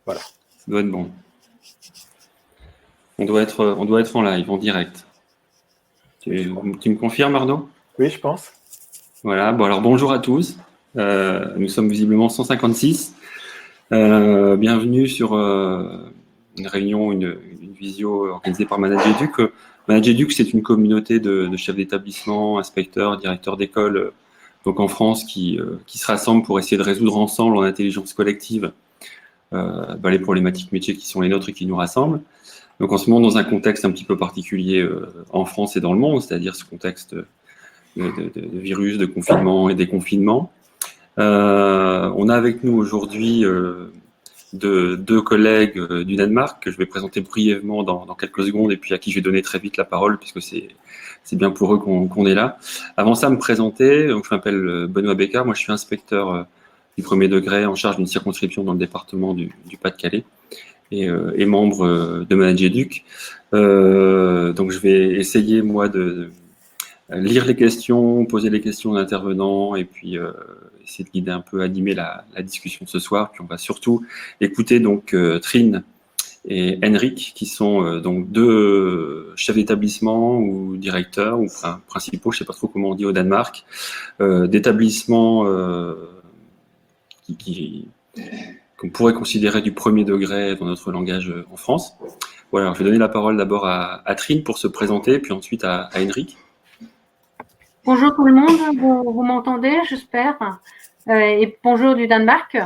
Voilà. Ça doit être bon. On doit être en live, en direct. Tu me confirmes, Arnaud? Oui, je pense. Voilà. Bon, alors bonjour à tous. Nous sommes visiblement 156. Bienvenue sur une réunion, une visio organisée par Manageduc. Manageduc, c'est une communauté de chefs d'établissement, inspecteurs, directeurs d'école, donc en France, qui se rassemblent pour essayer de résoudre ensemble en intelligence collective les problématiques métiers qui sont les nôtres et qui nous rassemblent. Donc en ce moment, dans un contexte un petit peu particulier en France et dans le monde, c'est-à-dire ce contexte de virus, de confinement et déconfinement. On a avec nous aujourd'hui deux collègues du Danemark que je vais présenter brièvement dans quelques secondes et puis à qui je vais donner très vite la parole puisque c'est bien pour eux qu'on est là. Avant ça, me présenter. Donc, je m'appelle Benoît Bécard. Moi, je suis inspecteur du premier degré en charge d'une circonscription dans le département du Pas-de-Calais et membre de Manageduc. Donc, je vais essayer, moi, de lire les questions, poser les questions aux intervenants et puis essayer de guider un peu, animer la discussion ce soir. Puis on va surtout écouter donc Trine et Henrik, qui sont donc deux chefs d'établissement ou directeurs ou principaux, je sais pas trop comment on dit au Danemark, d'établissements qu'on pourrait considérer du premier degré dans notre langage en France. Voilà, alors je vais donner la parole d'abord à Trine pour se présenter, puis ensuite à Henrik. Bonjour tout le monde, vous m'entendez, j'espère. Et bonjour du Danemark.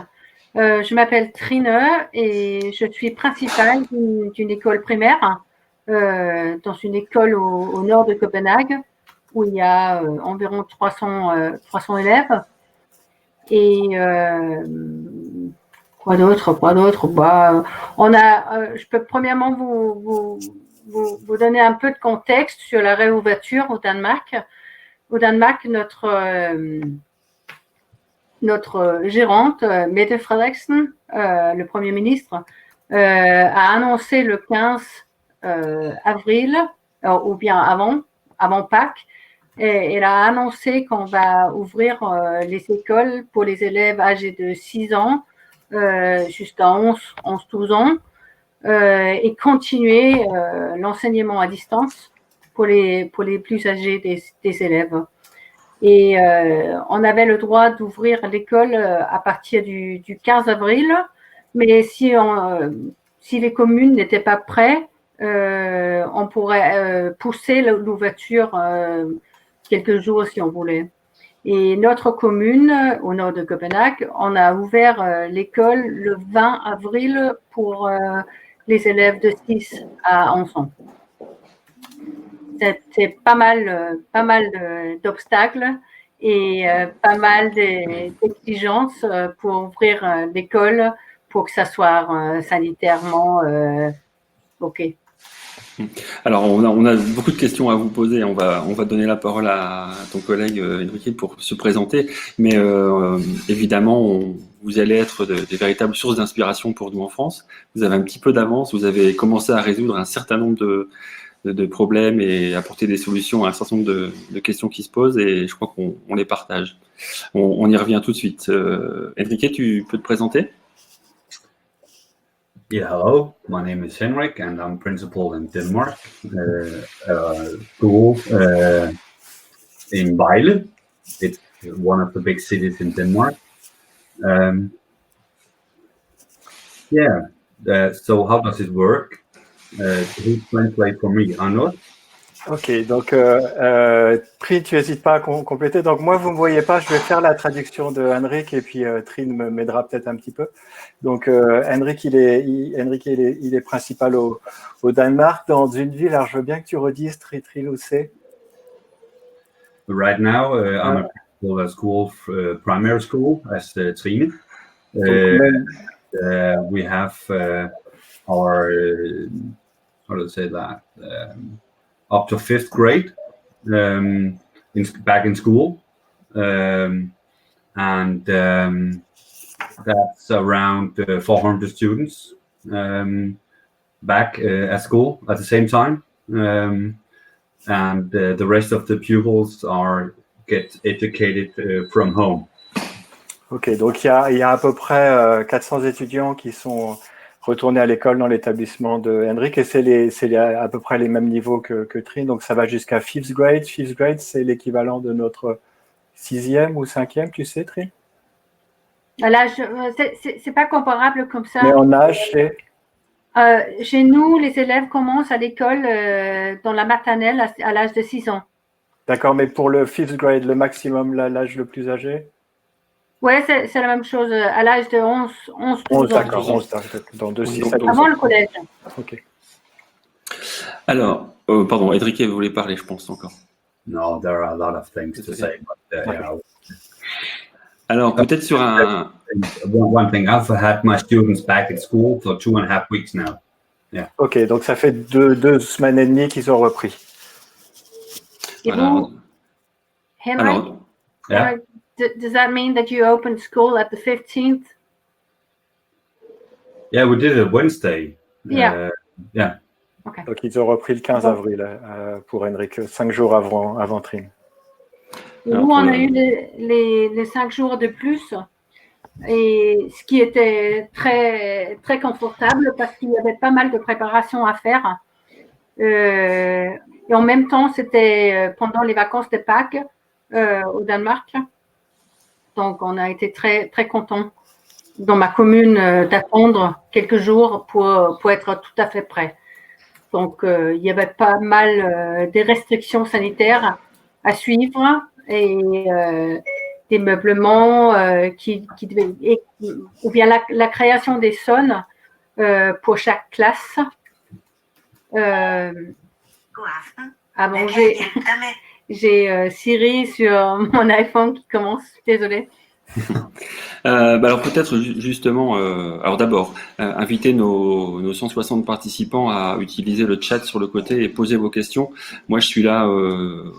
Je m'appelle Trine et je suis principale d'une école primaire dans une école au nord de Copenhague où il y a environ 300 élèves. Et quoi d'autre je peux premièrement vous donner un peu de contexte sur la réouverture au Danemark. Au Danemark, notre gérante, Mette Frederiksen, le Premier ministre, a annoncé le 15 avril, ou bien avant Pâques, et elle a annoncé qu'on va ouvrir les écoles pour les élèves âgés de 6 ans jusqu'à 11-12 ans et continuer l'enseignement à distance pour les plus âgés des élèves. Et on avait le droit d'ouvrir l'école à partir du 15 avril, mais si les communes n'étaient pas prêtes, on pourrait pousser l'ouverture quelques jours si on voulait. Et notre commune, au nord de Copenhague, on a ouvert l'école le 20 avril pour les élèves de 6 à 11 ans. C'est pas mal d'obstacles et pas mal d'exigences pour ouvrir l'école pour que ça soit sanitairement OK. Alors, on a beaucoup de questions à vous poser. On va donner la parole à ton collègue Henrik pour se présenter. Mais évidemment, vous allez être des véritables sources d'inspiration pour nous en France. Vous avez un petit peu d'avance. Vous avez commencé à résoudre un certain nombre de problèmes et apporter des solutions à un certain nombre de questions qui se posent. Et je crois qu'on les partage. On y revient tout de suite. Henrik, tu peux te présenter? Yeah, hello. My name is Henrik, and I'm principal in Denmark. School in Vejle. It's one of the big cities in Denmark. So how does it work? Who translate for me, Arnaud? Ok, donc Trine, tu n'hésites pas à compléter. Donc moi, vous ne me voyez pas, je vais faire la traduction de Henrik et puis Trine m'aidera peut-être un petit peu. Donc Henrik, il est principal au Danemark dans une ville. Alors je veux bien que tu redises, Trine, où c'est? Right now, I'm a principal at school, primary school, as Trine. We have our, how to say that, up to 5th grade back in school. And that's around 400 students back at school at the same time. And the rest of the pupils get educated from home. Ok, donc il y a à peu près 400 étudiants qui sont retournés à l'école dans l'établissement de Henrik et c'est à peu près les mêmes niveaux que Trin, donc ça va jusqu'à 5th grade. 5th grade, c'est l'équivalent de notre 6e ou 5e, tu sais, Trin? Là, c'est pas comparable comme ça. Mais en âge, c'est Chez nous, les élèves commencent à l'école dans la maternelle à l'âge de 6 ans. d'accord, mais pour le 5th grade, le maximum, l'âge le plus âgé? Ouais, c'est la même chose, à l'âge de 11, 11, 12 ans. d'accord, 11, dans 2, 6, 7 Avant le collège. Ok. Alors, pardon, Edric, vous voulez parler, je pense encore. No, there are a lot of things to say, but Alors, peut-être sur un... one thing, I've had my students back at school for 2.5 weeks now. Ok, donc ça fait deux semaines et demie qu'ils ont repris. Et Voilà. vous, Henrik, Alors, Yeah. does that mean that you opened school at the 15th? Yeah, we did it Wednesday. Yeah. Yeah. Donc ils ont repris le 15 avril pour Henrik, 5 jours avant Trin. Et Alors, nous, on pour a eu les 5 jours de plus, et ce qui était très, très confortable parce qu'il y avait pas mal de préparation à faire. Et en même temps, c'était pendant les vacances de Pâques au Danemark. Donc, on a été très, très contents dans ma commune d'attendre quelques jours pour être tout à fait prêt. Donc, il y avait pas mal des restrictions sanitaires à suivre et des meublements qui devaient, ou bien la création des zones pour chaque classe. Ah bon, j'ai Siri sur mon iPhone qui commence. Désolée. alors peut-être justement, alors d'abord, inviter nos 160 participants à utiliser le chat sur le côté et poser vos questions. Moi, je suis là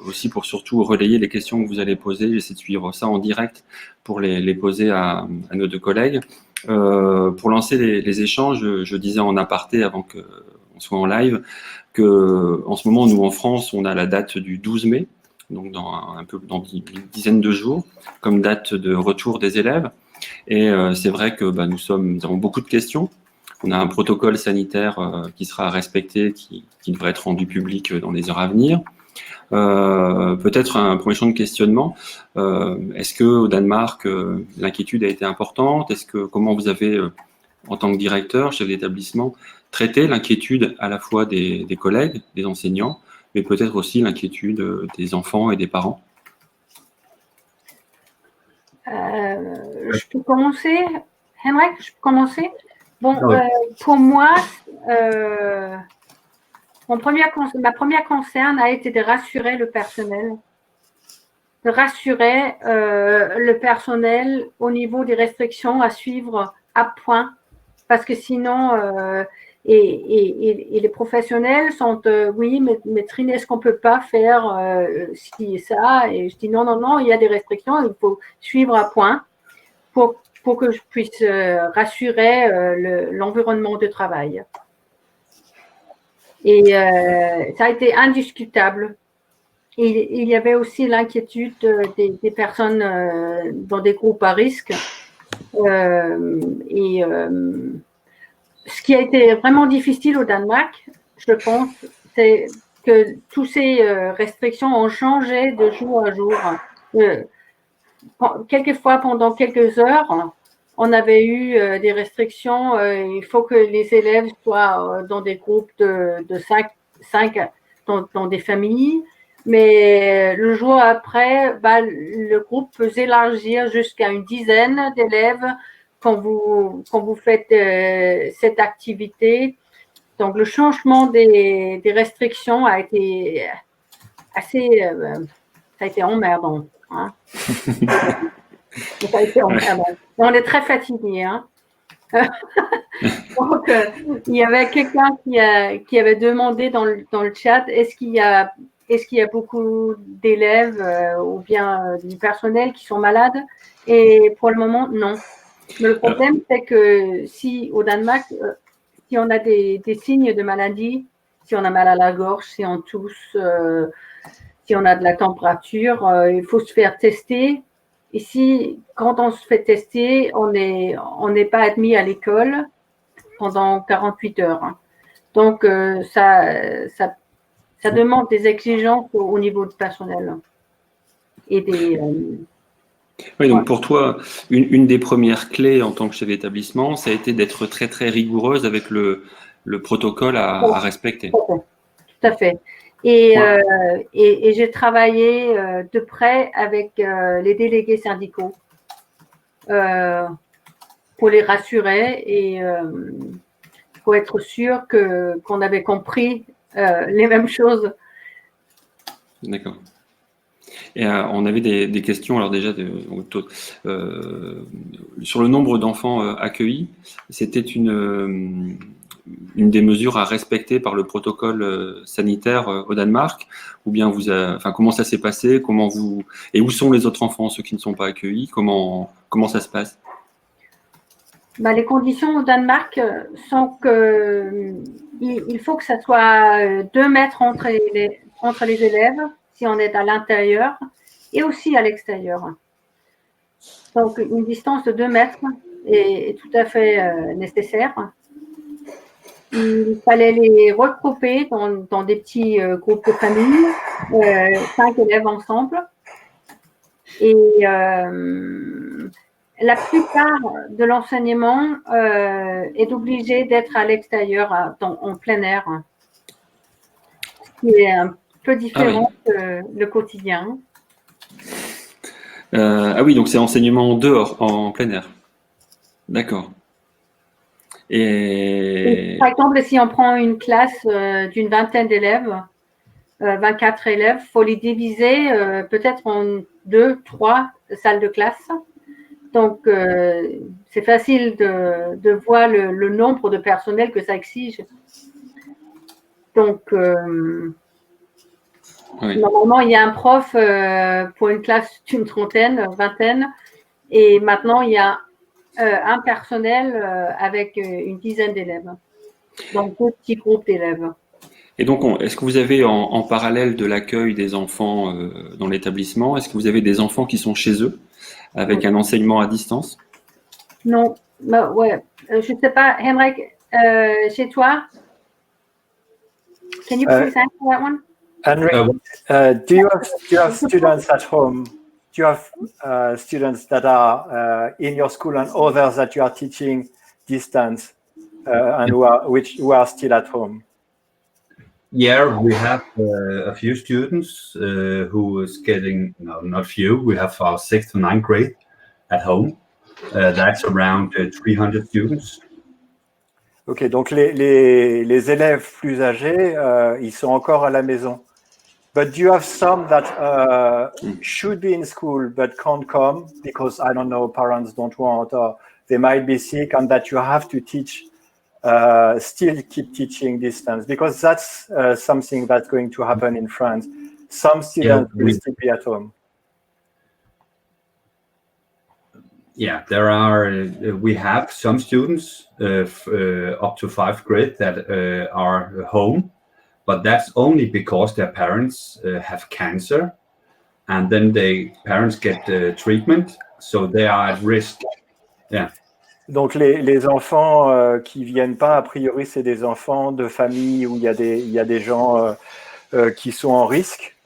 aussi pour surtout relayer les questions que vous allez poser. J'essaie de suivre ça en direct pour les poser à nos deux collègues. Pour lancer les échanges, je disais en aparté avant qu'on soit en live que en ce moment, nous en France, on a la date du 12 mai. Donc dans une dizaine de jours, comme date de retour des élèves. Et c'est vrai que nous avons beaucoup de questions. On a un protocole sanitaire qui sera respecté, qui devrait être rendu public dans les heures à venir. Peut-être un premier champ de questionnement. Est-ce que au Danemark, l'inquiétude a été importante? Comment vous avez, en tant que directeur, chef d'établissement, traité l'inquiétude à la fois des collègues, des enseignants, mais peut-être aussi l'inquiétude des enfants et des parents? Je peux commencer, Henrik, je peux commencer. Bon, pour moi, ma première concerne a été de rassurer le personnel, au niveau des restrictions à suivre à point, parce que sinon, et les professionnels sont oui, mais Trine, est-ce qu'on peut pas faire ci et ça? Et je dis non, il y a des restrictions, il faut suivre à point pour que je puisse rassurer l'environnement de travail. Et ça a été indiscutable. Et il y avait aussi l'inquiétude des personnes dans des groupes à risque. Ce qui a été vraiment difficile au Danemark, je pense, c'est que toutes ces restrictions ont changé de jour à jour. Quelquefois, pendant quelques heures, on avait eu des restrictions. Il faut que les élèves soient dans des groupes de 5 dans des familles. Mais le jour après, le groupe peut s'élargir jusqu'à une dizaine d'élèves quand vous faites cette activité. Donc, le changement des restrictions a été assez... ça a été emmerdant. Hein. Ça a été emmerdant. On est très fatigués. Hein. Donc, il y avait quelqu'un qui avait demandé dans le chat, est-ce qu'il y a beaucoup d'élèves ou bien du personnel qui sont malades? Et pour le moment, non. Mais le problème, c'est que si au Danemark, si on a des signes de maladie, si on a mal à la gorge, si on tousse, si on a de la température, il faut se faire tester. ici, quand on se fait tester, on n'est pas admis à l'école pendant 48 heures. Donc, ça demande des exigences au niveau du personnel. Et Oui, donc pour toi, une des premières clés en tant que chef d'établissement, ça a été d'être très très rigoureuse avec le protocole à respecter. Tout à fait. Et j'ai travaillé de près avec les délégués syndicaux pour les rassurer et pour être sûr qu'on avait compris les mêmes choses. D'accord. Et on avait des questions, alors déjà, sur le nombre d'enfants accueillis. C'était une des mesures à respecter par le protocole sanitaire au Danemark, ou bien comment ça s'est passé, et où sont les autres enfants, ceux qui ne sont pas accueillis, comment ça se passe? Les conditions au Danemark sont que il faut que ça soit 2 mètres entre les élèves, si on est à l'intérieur, et aussi à l'extérieur. Donc, une distance de 2 mètres est tout à fait nécessaire. Il fallait les regrouper dans des petits groupes de famille, 5 élèves ensemble. Et la plupart de l'enseignement est obligé d'être à l'extérieur, en plein air, ce qui est un peu différent que le quotidien. Ah oui, donc c'est enseignement dehors, en plein air. D'accord. Et par exemple, si on prend une classe d'une vingtaine d'élèves, 24 élèves, il faut les diviser peut-être en 2, 3 salles de classe. Donc, c'est facile de voir le nombre de personnel que ça exige. Donc, Normalement, il y a un prof pour une classe d'une trentaine, vingtaine, et maintenant, il y a un personnel avec une dizaine d'élèves. Donc, 2 petits groupes d'élèves. Et donc, est-ce que vous avez en parallèle de l'accueil des enfants dans l'établissement, est-ce que vous avez des enfants qui sont chez eux avec un enseignement à distance? Non, ouais, je ne sais pas, Henrik, chez toi, can you please answer that one? Henrik, do you have students at home? Do you have students that are in your school and others that you are teaching distance and who are still at home? Yeah, we have a few students who is getting, no, not few, we have our 6th to 9th grade at home. That's around 300 students. Ok, donc les élèves plus âgés, ils sont encore à la maison. But do you have some that should be in school but can't come because, I don't know, parents don't want or they might be sick, and that you have to teach, still keep teaching distance? Because that's something that's going to happen in France. Some students will still be at home. Yeah, we have some students up to 5th grade that are home, but that's only because their parents have cancer, and then parents get treatment, so they are at risk. Yeah. Donc les enfants qui viennent pas, a priori, c'est des enfants de famille où il y a des gens qui sont en risque.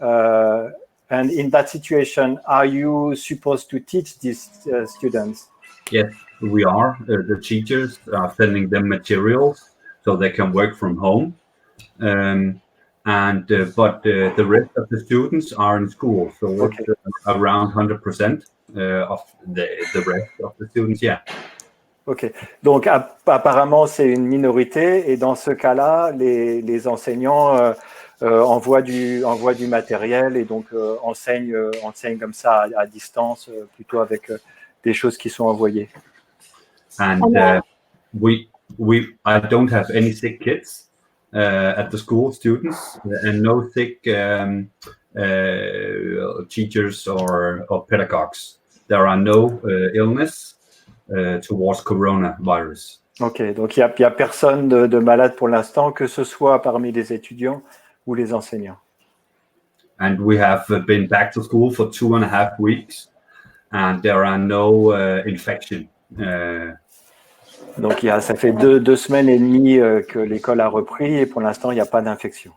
And in that situation, are you supposed to teach these students? Yes, we are. The teachers are sending them materials so they can work from home. But the rest of the students are in school, so okay. It's around 100% of the rest of the students, yeah. Ok, donc apparemment c'est une minorité, et dans ce cas-là, les enseignants envoient du matériel et donc enseignent comme ça à distance, plutôt avec des choses qui sont envoyées. And I don't have any sick kids at the school, students, and no sick teachers or pedagogues. There are no illness towards coronavirus. Ok, donc il y a personne de malade pour l'instant, que ce soit parmi les étudiants ou les enseignants. And we have been back to school for 2.5 weeks, and there are no infection. Donc, ça fait deux semaines et demie que l'école a repris et pour l'instant, il n'y a pas d'infection.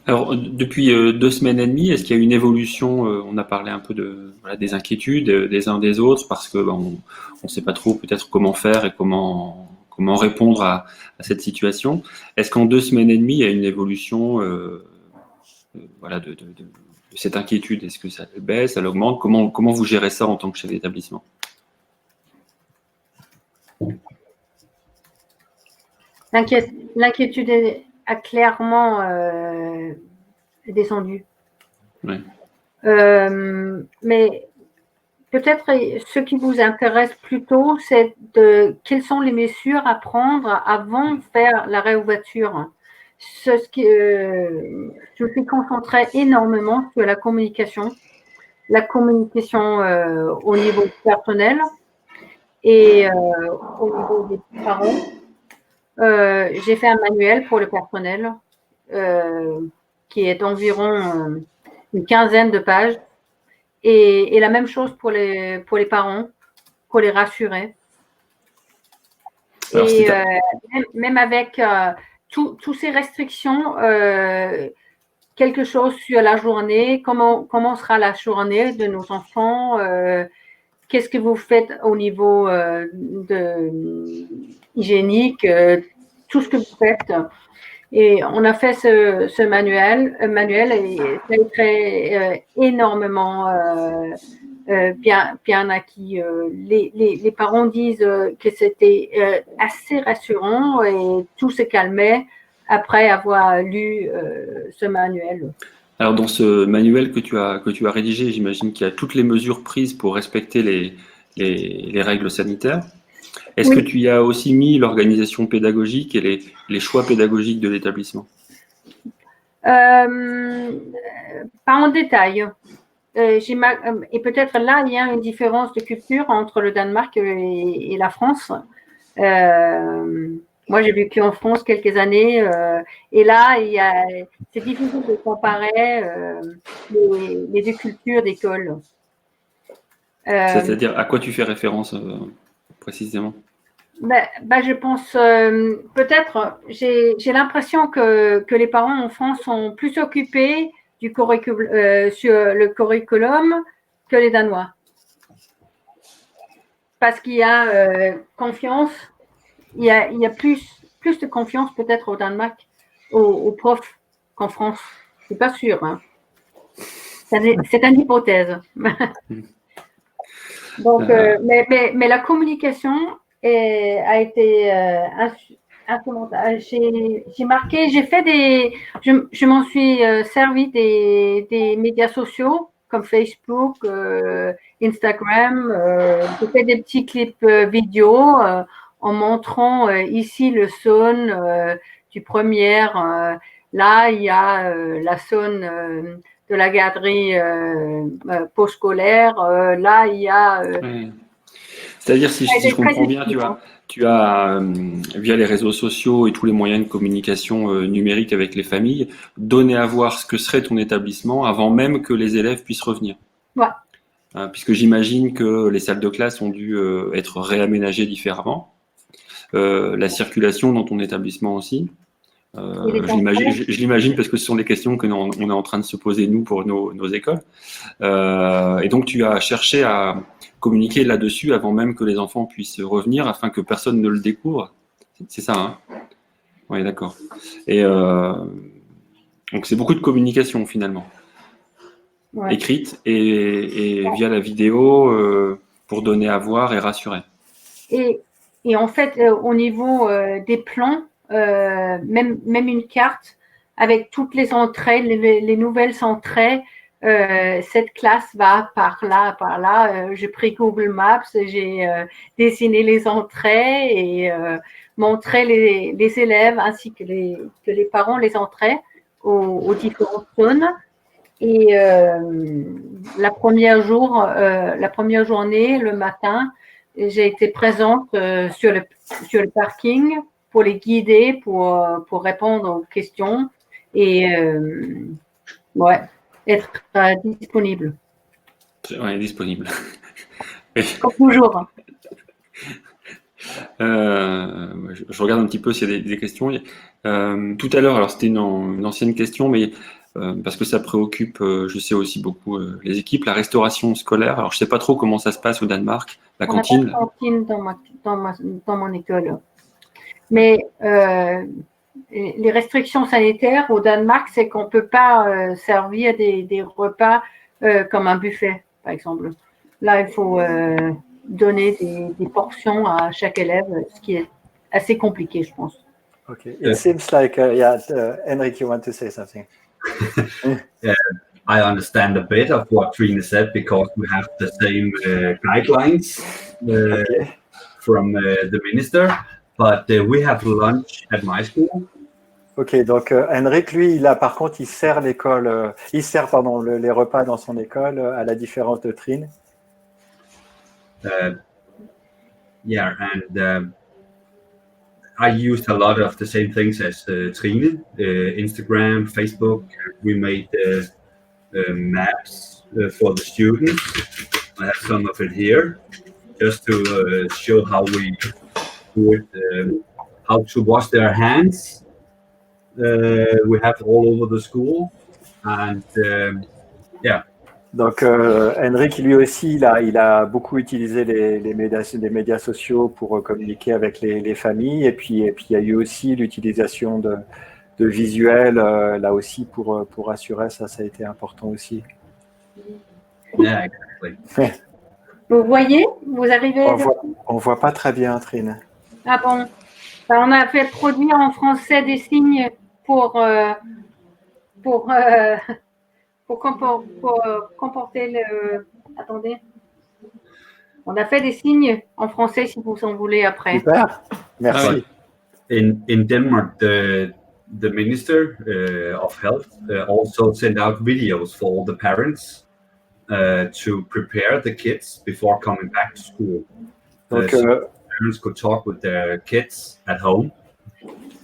Alors, depuis 2 semaines et demie, est-ce qu'il y a une évolution? On a parlé un peu des inquiétudes des uns des autres parce que on ne sait pas trop peut-être comment faire et comment répondre à cette situation. Est-ce qu'en 2 semaines et demie, il y a une évolution de cette inquiétude? Est-ce que ça baisse, elle augmente? Comment vous gérez ça en tant que chef d'établissement? L'inquiétude a clairement descendu. Ouais. Mais peut-être ce qui vous intéresse plutôt, c'est quelles sont les mesures à prendre avant de faire la réouverture. Je suis concentrée énormément sur la communication au niveau personnel et au niveau des parents. J'ai fait un manuel pour le personnel qui est d'environ une quinzaine de pages et la même chose pour les parents, pour les rassurer. Alors, et même avec toutes ces restrictions, quelque chose sur la journée, comment sera la journée de nos enfants, qu'est-ce que vous faites au niveau hygiénique, tout ce que vous faites. Et on a fait ce manuel et ça a été énormément bien acquis. Les parents disent que c'était assez rassurant et tout se calmait après avoir lu ce manuel. Alors dans ce manuel que tu as rédigé, j'imagine qu'il y a toutes les mesures prises pour respecter les règles sanitaires. Est-ce que tu y as aussi mis l'organisation pédagogique et les choix pédagogiques de l'établissement? Pas en détail. Et peut-être là, il y a une différence de culture entre le Danemark et la France. Moi, j'ai vécu en France quelques années et là, c'est difficile de comparer les deux cultures d'école. C'est-à-dire, à quoi tu fais référence précisément? Je pense peut-être, j'ai l'impression que les parents en France sont plus occupés sur le curriculum que les Danois. Parce qu'il y a confiance, il y a plus de confiance peut-être au Danemark, aux profs qu'en France. Je suis pas sûre. Hein. C'est une hypothèse. Donc, mais la communication a été instrumentale. Je m'en suis servi des médias sociaux comme Facebook, Instagram. J'ai fait des petits clips vidéo en montrant ici le zone du premier. Là, il y a la zone de la garderie postscholaire. Là, il y a... C'est-à-dire, si je comprends bien, tu as via les réseaux sociaux et tous les moyens de communication numérique avec les familles, donné à voir ce que serait ton établissement avant même que les élèves puissent revenir. Ouais. Puisque j'imagine que les salles de classe ont dû être réaménagées différemment. La circulation dans ton établissement aussi. Je l'imagine parce que ce sont des questions que on est en train de se poser nous pour nos écoles. Et donc tu as cherché à communiquer là-dessus avant même que les enfants puissent revenir afin que personne ne le découvre. C'est ça, hein? Oui, d'accord. Et donc c'est beaucoup de communication finalement. Ouais. Écrite et via la vidéo pour donner à voir et rassurer. Et en fait, au niveau des plans, même une carte avec toutes les entrées, les nouvelles entrées, cette classe va par là. J'ai pris Google Maps, j'ai dessiné les entrées et montré les élèves ainsi que les parents les entrées aux différentes zones. Et la première journée, le matin, j'ai été présente sur le parking pour les guider, pour répondre aux questions et être disponible. Ouais, disponible. Comme toujours. Je regarde un petit peu s'il y a des questions. Tout à l'heure, alors c'était une ancienne question, mais parce que ça préoccupe, je sais aussi beaucoup les équipes, la restauration scolaire. Alors je sais pas trop comment ça se passe au Danemark, la On n'a pas cantine. de cantine dans mon école. Mais les restrictions sanitaires au Danemark, c'est qu'on ne peut pas servir des repas comme un buffet, par exemple. Là, il faut donner des portions à chaque élève, ce qui est assez compliqué, je pense. Okay. It seems like, Henrik, you want to say something? I understand a bit of what Trina said because we have the same guidelines Okay. from the minister, but we have lunch at my school. Ok, donc Henrik, lui, par contre, il sert les repas dans son école à la différence de Trine. Yeah, and I used a lot of the same things as Trine, Instagram, Facebook. We made maps for the students. I have some of it here, just to show how we do it, how to wash their hands. We have all over the school, and yeah. Donc Henrik, lui aussi, il a beaucoup utilisé les médias sociaux pour communiquer avec les familles. Et puis il y a eu aussi l'utilisation de visuels, là aussi, pour assurer ça a été important aussi. Yeah, exactly. Vous voyez? Vous arrivez? On voit pas très bien, Trine. Ah bon? Ben, on a fait produire en français des signes pour comporter le... Attendez. On a fait des signes en français si vous en voulez après. Super, merci. In Denmark, the minister of health also sent out videos for all the parents to prepare the kids before coming back to school. Donc, So parents could talk with their kids at home.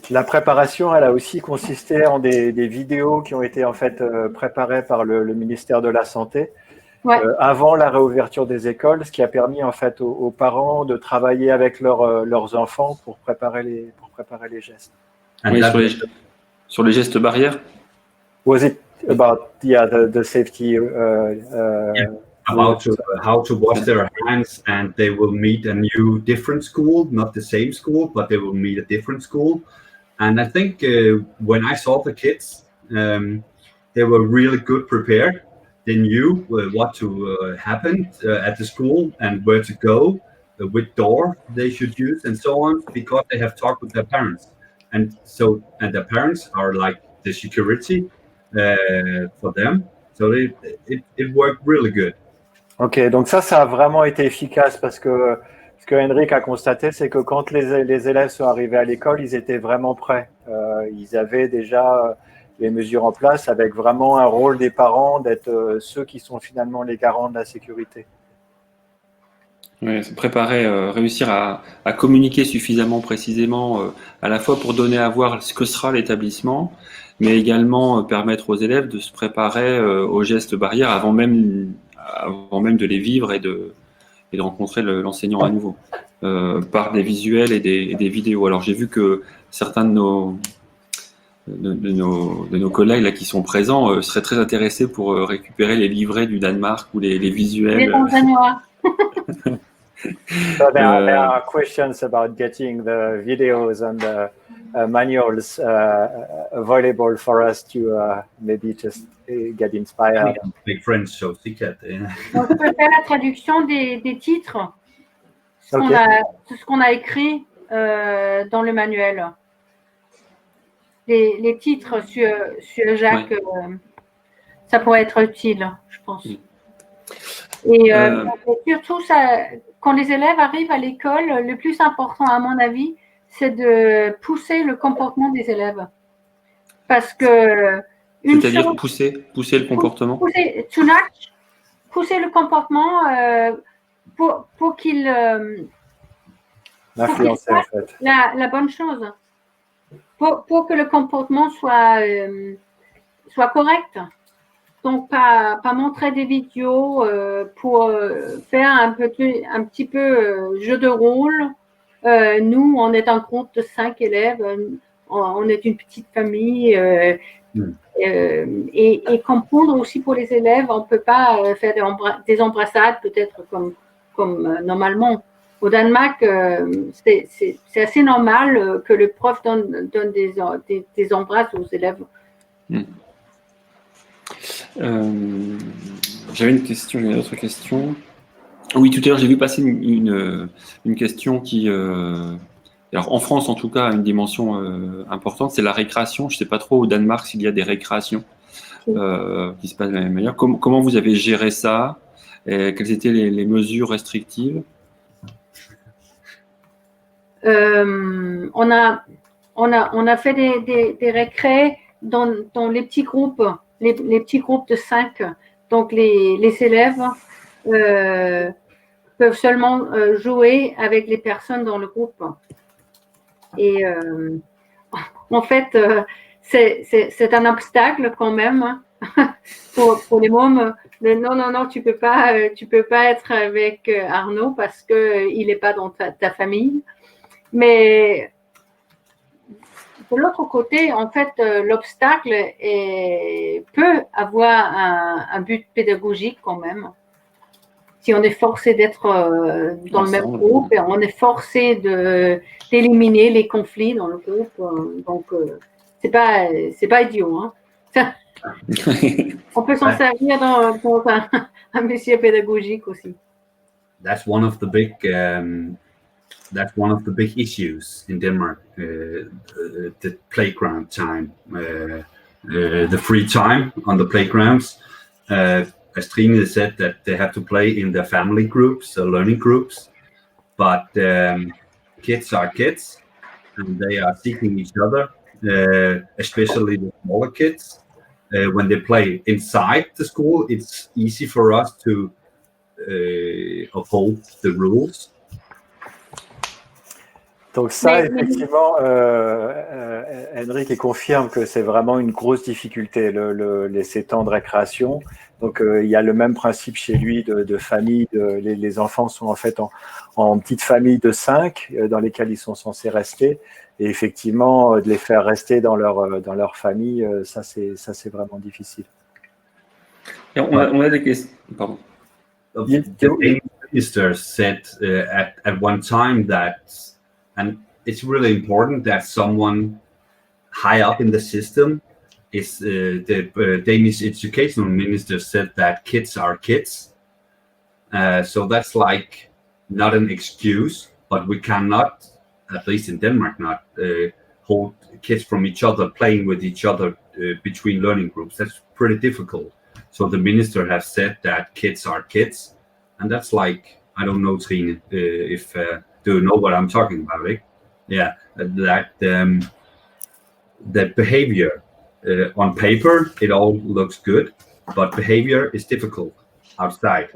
La préparation, elle a aussi consisté en des vidéos qui ont été en fait préparées par le ministère de la Santé avant la réouverture des écoles, ce qui a permis en fait aux parents de travailler avec leurs enfants pour préparer les gestes. Oui, sur les gestes barrières. Was it about the safety? About how to wash their hands, and they will meet a new different school, not the same school, but they will meet a different school. And I think when I saw the kids, they were really good prepared. They knew what to happen at the school and where to go, which door they should use, and so on, because they have talked with their parents. And their parents are like the security for them. So it worked really good. Ok, donc ça a vraiment été efficace parce que ce que Henrik a constaté, c'est que quand les élèves sont arrivés à l'école, ils étaient vraiment prêts. Ils avaient déjà les mesures en place avec vraiment un rôle des parents d'être ceux qui sont finalement les garants de la sécurité. Oui, se préparer, réussir à communiquer suffisamment précisément, à la fois pour donner à voir ce que sera l'établissement, mais également permettre aux élèves de se préparer aux gestes barrières avant même de les vivre et de rencontrer l'enseignant à nouveau, par des visuels et des vidéos. Alors j'ai vu que certains de nos collègues là, qui sont présents seraient très intéressés pour récupérer les livrets du Danemark ou les visuels. Les Tanzanois. So there are questions about getting the videos and the manuals available for us to maybe just get inspired. Big friends, so Donc, je peux faire la traduction des titres, ce qu'on a écrit dans le manuel. Les titres sur Jacques, ça pourrait être utile, je pense. Et surtout, quand les élèves arrivent à l'école, le plus important, à mon avis, c'est de pousser le comportement des élèves. Parce que... C'est-à-dire pousser le comportement. Pousser le comportement pour qu'il L'influencer, en fait. La bonne chose. Pour que le comportement soit correct. donc pas montrer des vidéos pour faire un petit peu jeu de rôle. Nous, on est un groupe de 5 élèves, on est une petite famille et comprendre aussi pour les élèves, on ne peut pas faire des embrassades peut-être comme normalement. Au Danemark, c'est assez normal que le prof donne des embrasses aux élèves. J'avais une autre question. Oui, tout à l'heure, j'ai vu passer une question qui, alors en France en tout cas, a une dimension importante, c'est la récréation. Je ne sais pas trop au Danemark s'il y a des récréations qui se passent de la même manière. Comment vous avez géré ça? Quelles étaient les mesures restrictives? On a fait des récrés dans les petits groupes, les petits groupes de 5. Donc les élèves peuvent seulement jouer avec les personnes dans le groupe. Et en fait, c'est un obstacle quand même pour les mômes. Non, tu peux pas être avec Arnaud parce que il n'est pas dans ta famille. Mais de l'autre côté, en fait, l'obstacle peut avoir un but pédagogique quand même. Si on est forcé d'être dans le même groupe, et on est forcé d'éliminer les conflits dans le groupe, donc c'est pas idiot. Hein. On peut s'en servir dans un métier pédagogique aussi. That's one of the big issues in Denmark, the playground time, the free time on the playgrounds. As Trine said, that they have to play in their family groups, learning groups, but kids are kids, and they are seeking each other, especially the smaller kids. When they play inside the school, it's easy for us to uphold the rules. Donc ça, effectivement, Henrik confirme que c'est vraiment une grosse difficulté, ces temps de récréation. Donc il y a le même principe chez lui de famille. Les enfants sont en fait en petite famille de 5 dans lesquelles ils sont censés rester. Et effectivement, de les faire rester dans leur famille, ça c'est vraiment difficile. Et on a des questions. Pardon. The minister said at one time that, and it's really important that someone high up in the system is the Danish educational minister said that kids are kids. So that's like not an excuse, but we cannot, at least in Denmark, not hold kids from each other, playing with each other between learning groups. That's pretty difficult. So the minister has said that kids are kids. And that's like, I don't know, Trine, if do you know what I'm talking about, right? Yeah, that behavior on paper, it all looks good, but behavior is difficult outside.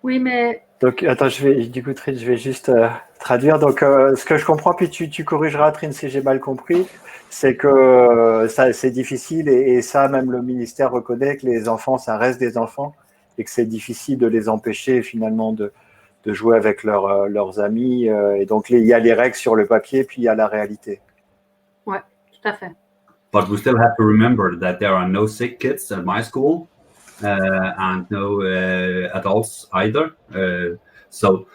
Oui, mais... Donc, attends, Trine, je vais juste traduire. Donc, ce que je comprends, puis tu corrigeras, Trine, si j'ai mal compris, c'est que ça, c'est difficile et ça, même le ministère reconnaît que les enfants, ça reste des enfants et que c'est difficile de les empêcher finalement de jouer avec leurs amis. Et donc, il y a les règles sur le papier, puis il y a la réalité. Oui, tout à fait. But we still have to remember that there are no sick kids at my school and no adults either. So,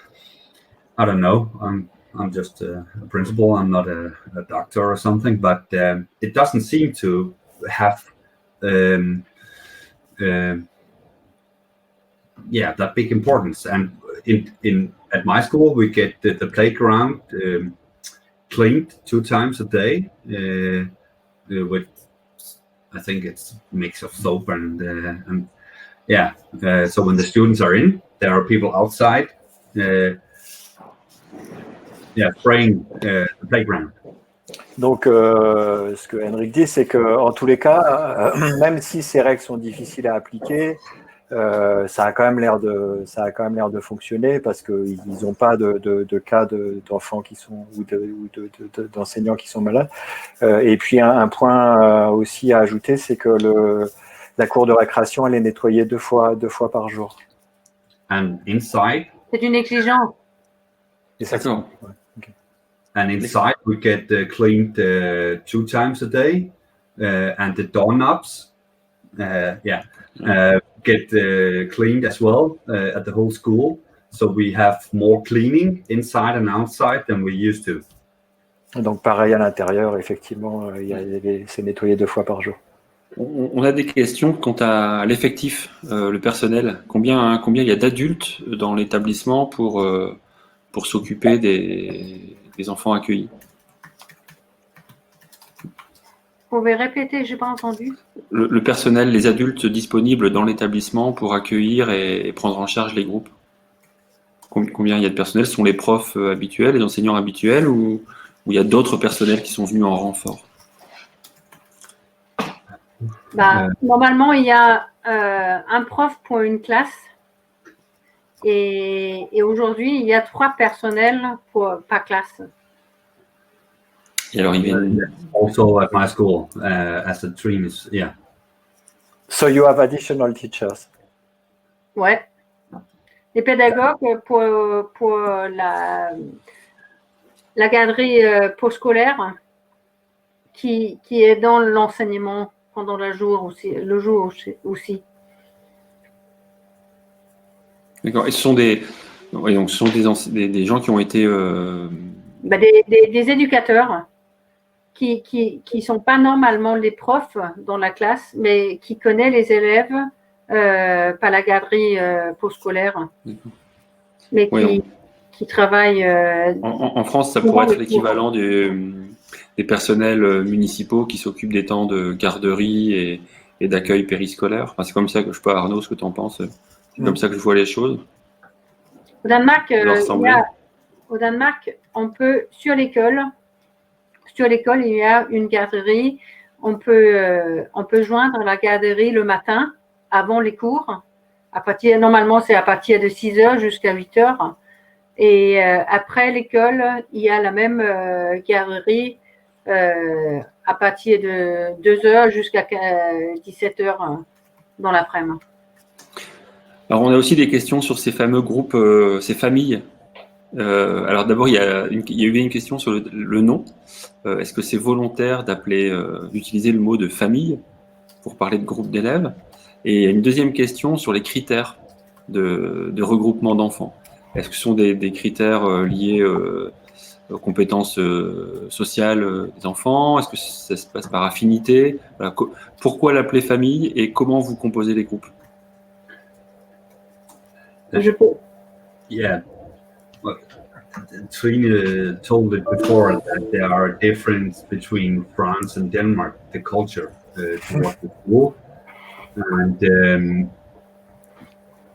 I don't know. I'm just a principal. I'm not a doctor or something. But it doesn't seem to have that big importance. And at my school, we get the playground cleaned 2 times a day with, I think it's a mix of soap and so when the students are in, there are people outside spraying the playground. Donc, ce que Henrik dit, c'est qu'en tous les cas, même si ces règles sont difficiles à appliquer, ça a quand même l'air de fonctionner parce qu'ils n'ont pas de cas d'enfants qui sont ou d'enseignants qui sont malades. Et puis un point aussi à ajouter, c'est que la cour de récréation, elle est nettoyée deux fois par jour. And inside, C'est une exigence. Et ça, D'accord. ouais, ok. and inside we get cleaned 2 times a day, and the doorknobs, get cleaned as well at the whole school. So we have more cleaning inside and outside than we used to. Donc pareil à l'intérieur, effectivement, c'est nettoyé deux fois par jour. On a des questions quant à l'effectif, le personnel. Combien il y a d'adultes dans l'établissement pour s'occuper des enfants accueillis? Vous pouvez répéter, j'ai pas entendu. Le personnel, les adultes disponibles dans l'établissement pour accueillir et prendre en charge les groupes. Combien il y a de personnel? Ce sont les profs habituels, les enseignants habituels, ou il y a d'autres personnels qui sont venus en renfort? Normalement, il y a un prof pour une classe. Et aujourd'hui, il y a 3 personnels par classe. Et alors, ils viennent... Also at my school, as a dream is, yeah. So you have additional teachers. Ouais. Les pédagogues pour la garderie postscolaire qui est dans l'enseignement pendant le jour aussi. D'accord. Et ce sont des gens qui ont été... Des éducateurs qui sont pas normalement les profs dans la classe, mais qui connaissent les élèves par la garderie postscolaire, mais qui travaillent. En France, ça pourrait être l'équivalent des personnels municipaux qui s'occupent des temps de garderie et d'accueil périscolaire. Enfin, c'est comme ça que je sais pas, Arnaud, ce que tu en penses. C'est comme ça que je vois les choses. Au Danemark, on peut sur l'école, il y a une garderie. On peut joindre la garderie le matin avant les cours. Normalement, c'est à partir de 6 heures jusqu'à 8 heures. Et après l'école, il y a la même garderie à partir de 2 heures jusqu'à 17 heures dans l'après-midi. Alors, on a aussi des questions sur ces fameux groupes, ces familles. Alors d'abord, il y a eu une question sur le nom. Est-ce que c'est volontaire d'utiliser le mot de famille pour parler de groupe d'élèves? Et il y a une deuxième question sur les critères de regroupement d'enfants. Est-ce que ce sont des critères liés aux compétences sociales des enfants? Est-ce que ça se passe par affinité? Voilà. Pourquoi l'appeler famille et comment vous composez les groupes? Je peux. Yeah. Well, Trine told it before that there are a difference between France and Denmark, the culture towards the school. And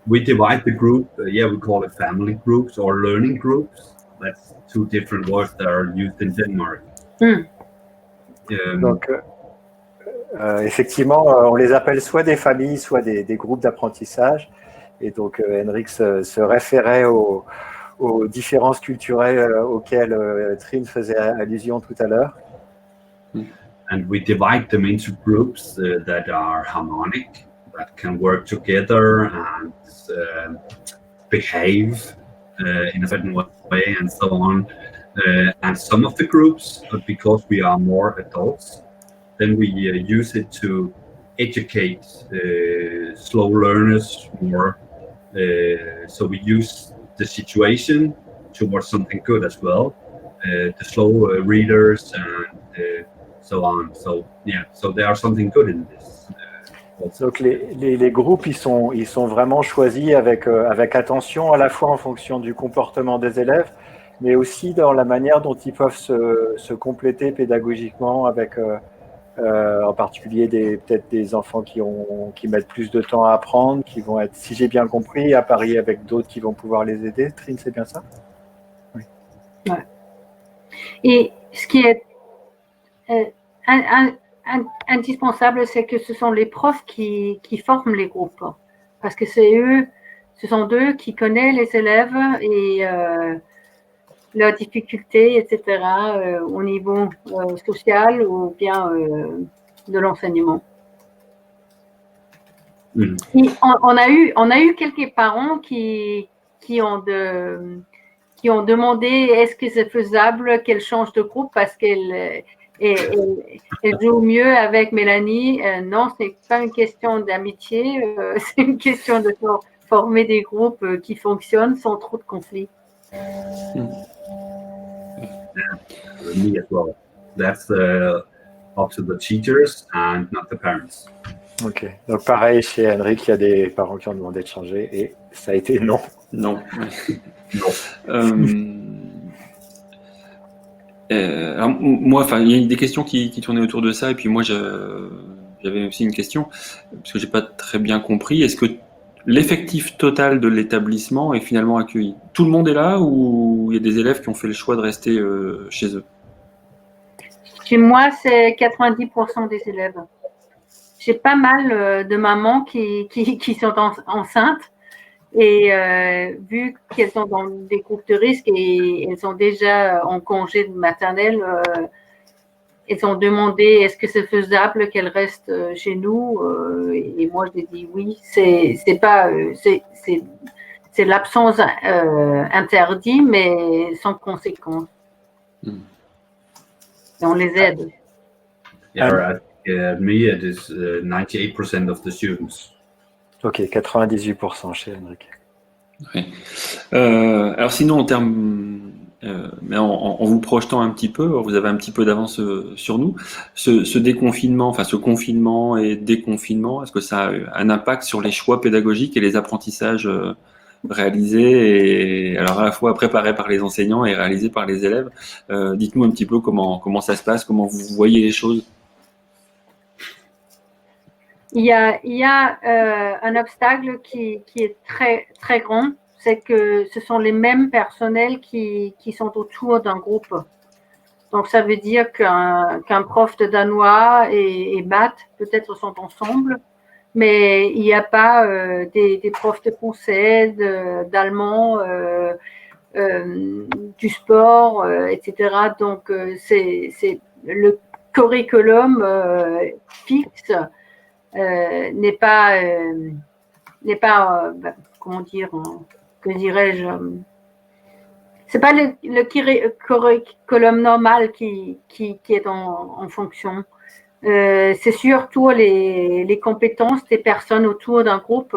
we divide the group, we call it family groups or learning groups. That's 2 different words that are used in Denmark. Donc, effectivement, on les appelle soit des familles, soit des groupes d'apprentissage. Et donc, Henrik se référait aux différences culturelles auxquelles Trine faisait allusion tout à l'heure. And we divide them into groups that are harmonic, that can work together and behave in a certain way and so on. And some of the groups, because we are more adults, then we use it to educate slow learners more. So we use the situation towards something good as well, the slow readers and so on. So there are something good in this. Donc les groupes, ils sont vraiment choisis avec attention, à la fois en fonction du comportement des élèves, mais aussi dans la manière dont ils peuvent se compléter pédagogiquement avec en particulier peut-être des enfants qui mettent plus de temps à apprendre, qui vont être, si j'ai bien compris, à parier avec d'autres qui vont pouvoir les aider. Trine, c'est bien ça? Oui. Ouais. Et ce qui est indispensable, c'est que ce sont les profs qui forment les groupes, parce que ce sont eux qui connaissent les élèves et leurs difficultés, etc., au niveau social ou bien de l'enseignement. On a eu quelques parents qui ont demandé est-ce que c'est faisable qu'elle change de groupe parce qu'elle joue mieux avec Mélanie. Non, c'est pas une question d'amitié, c'est une question de former des groupes qui fonctionnent sans trop de conflits. Me as well. That's up to the teachers and not the parents. Ok, donc pareil chez Henrik, il y a des parents qui ont demandé de changer et ça a été non. Non. Alors, moi, il y a des questions qui tournaient autour de ça, et puis moi, j'avais aussi une question, parce que j'ai pas très bien compris. Est-ce que l'effectif total de l'établissement est finalement accueilli? Tout le monde est là, ou il y a des élèves qui ont fait le choix de rester chez eux? Chez moi, c'est 90% des élèves. J'ai pas mal de mamans qui sont enceintes et vu qu'elles sont dans des groupes de risque et elles sont déjà en congé de maternelle, elles ont demandé est-ce que c'est faisable qu'elles restent chez nous et moi je dis oui. C'est l'absence interdit mais sans conséquence. Et on les aide. Yeah, me, it is 98% of the students. Ok, 98% chez Henrik. Oui. Alors sinon, en termes, mais en vous projetant un petit peu, vous avez un petit peu d'avance sur nous. Ce déconfinement, enfin ce confinement et déconfinement, est-ce que ça a un impact sur les choix pédagogiques et les apprentissages réalisés, et alors à la fois préparés par les enseignants et réalisés par les élèves? Dites-nous un petit peu comment ça se passe, comment vous voyez les choses. Il y a un obstacle qui est très, très grand, c'est que ce sont les mêmes personnels qui sont autour d'un groupe. Donc, ça veut dire qu'un prof de danois et maths, peut-être, sont ensemble, mais il n'y a pas des profs de français, d'allemand, du sport, etc. Donc, c'est le curriculum fixe. N'est pas comment dire, que dirais-je, c'est pas le curriculum normal qui est en fonction. C'est surtout les compétences des personnes autour d'un groupe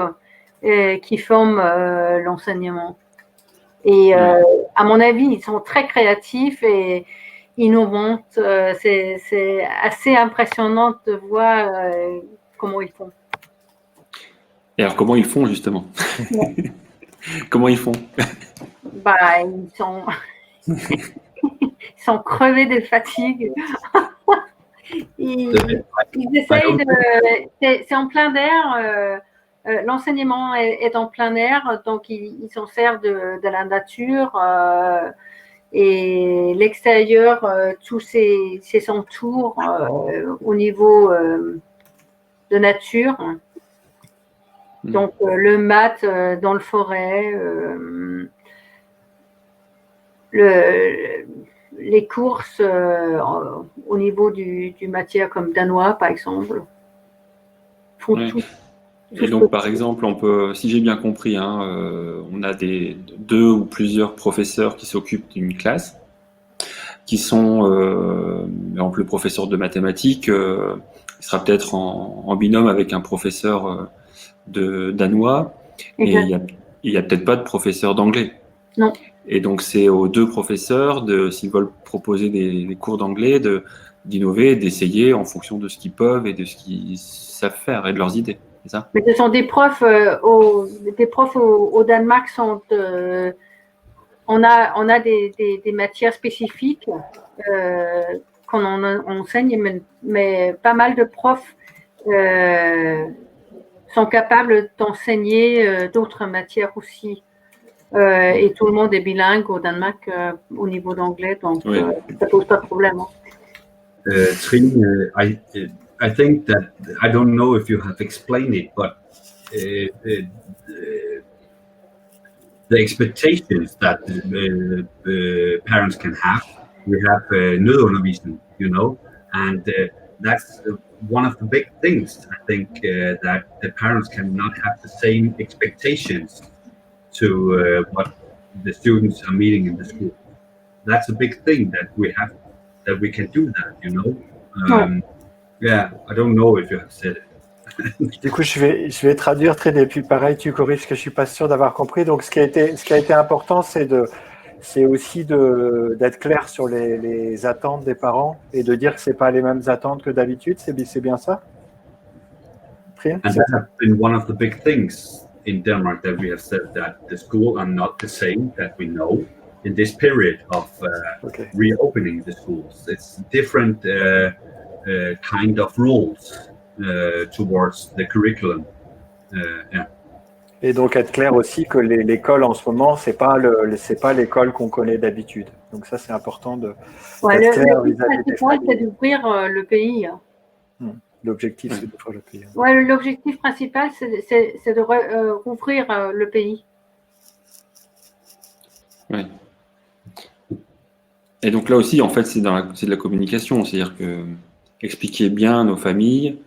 qui forment l'enseignement. Et à mon avis, ils sont très créatifs et innovants. C'est assez impressionnant de voir comment ils font. Et alors, comment ils font, justement? Comment ils font? Ils sont crevés de fatigue. Ils essayent c'est en plein air. L'enseignement est en plein air, donc ils s'en servent de la nature et l'extérieur, tous ces entours au niveau de nature. Donc, le maths dans le forêt, les courses au niveau du matière comme danois, par exemple, font tout. Et donc, par exemple, on peut, si j'ai bien compris, on a deux ou plusieurs professeurs qui s'occupent d'une classe, qui sont, par exemple, le professeur de mathématiques, il sera peut-être en binôme avec un professeur de danois, exact. Et il y a peut-être pas de professeur d'anglais. Non. Et donc c'est aux deux professeurs, s'ils veulent proposer des cours d'anglais, d'innover, d'essayer en fonction de ce qu'ils peuvent et de ce qu'ils savent faire et de leurs idées. C'est ça? Mais ce sont des profs au Danemark on a des matières spécifiques qu'on enseigne, mais pas mal de profs sont capables d'enseigner d'autres matières aussi. Et tout le monde est bilingue au Danemark au niveau d'anglais, donc ça ne pose pas de problème. Trine, I think that, I don't know if you have explained it, but the expectations that parents can have, we have nødundervisning, and that's one of the big things. I think that the parents cannot have the same expectations to what the students are meeting in the school. That's a big thing that we can do that, you know. Yeah, I don't know if you have said it. Du coup, je vais traduire très et puis pareil, tu corriges que je suis pas sûr d'avoir compris. Donc, ce qui a été important, c'est aussi d'être clair sur les attentes des parents et de dire que c'est pas les mêmes attentes que d'habitude. C'est bien ça? Trine? And that has been one of the big things in Denmark, that we have said that the schools are not the same that we know in this period of reopening the schools. It's different kind of rules towards the curriculum. Yeah. Et donc être clair aussi que l'école en ce moment, c'est pas l'école qu'on connaît d'habitude. Donc ça, c'est important de. L'objectif, c'est d'ouvrir le pays. L'objectif, c'est d'ouvrir le pays. Ouais, l'objectif principal, c'est de rouvrir le pays. Oui. Et donc là aussi, en fait, c'est de la communication, c'est-à-dire que expliquer bien aux familles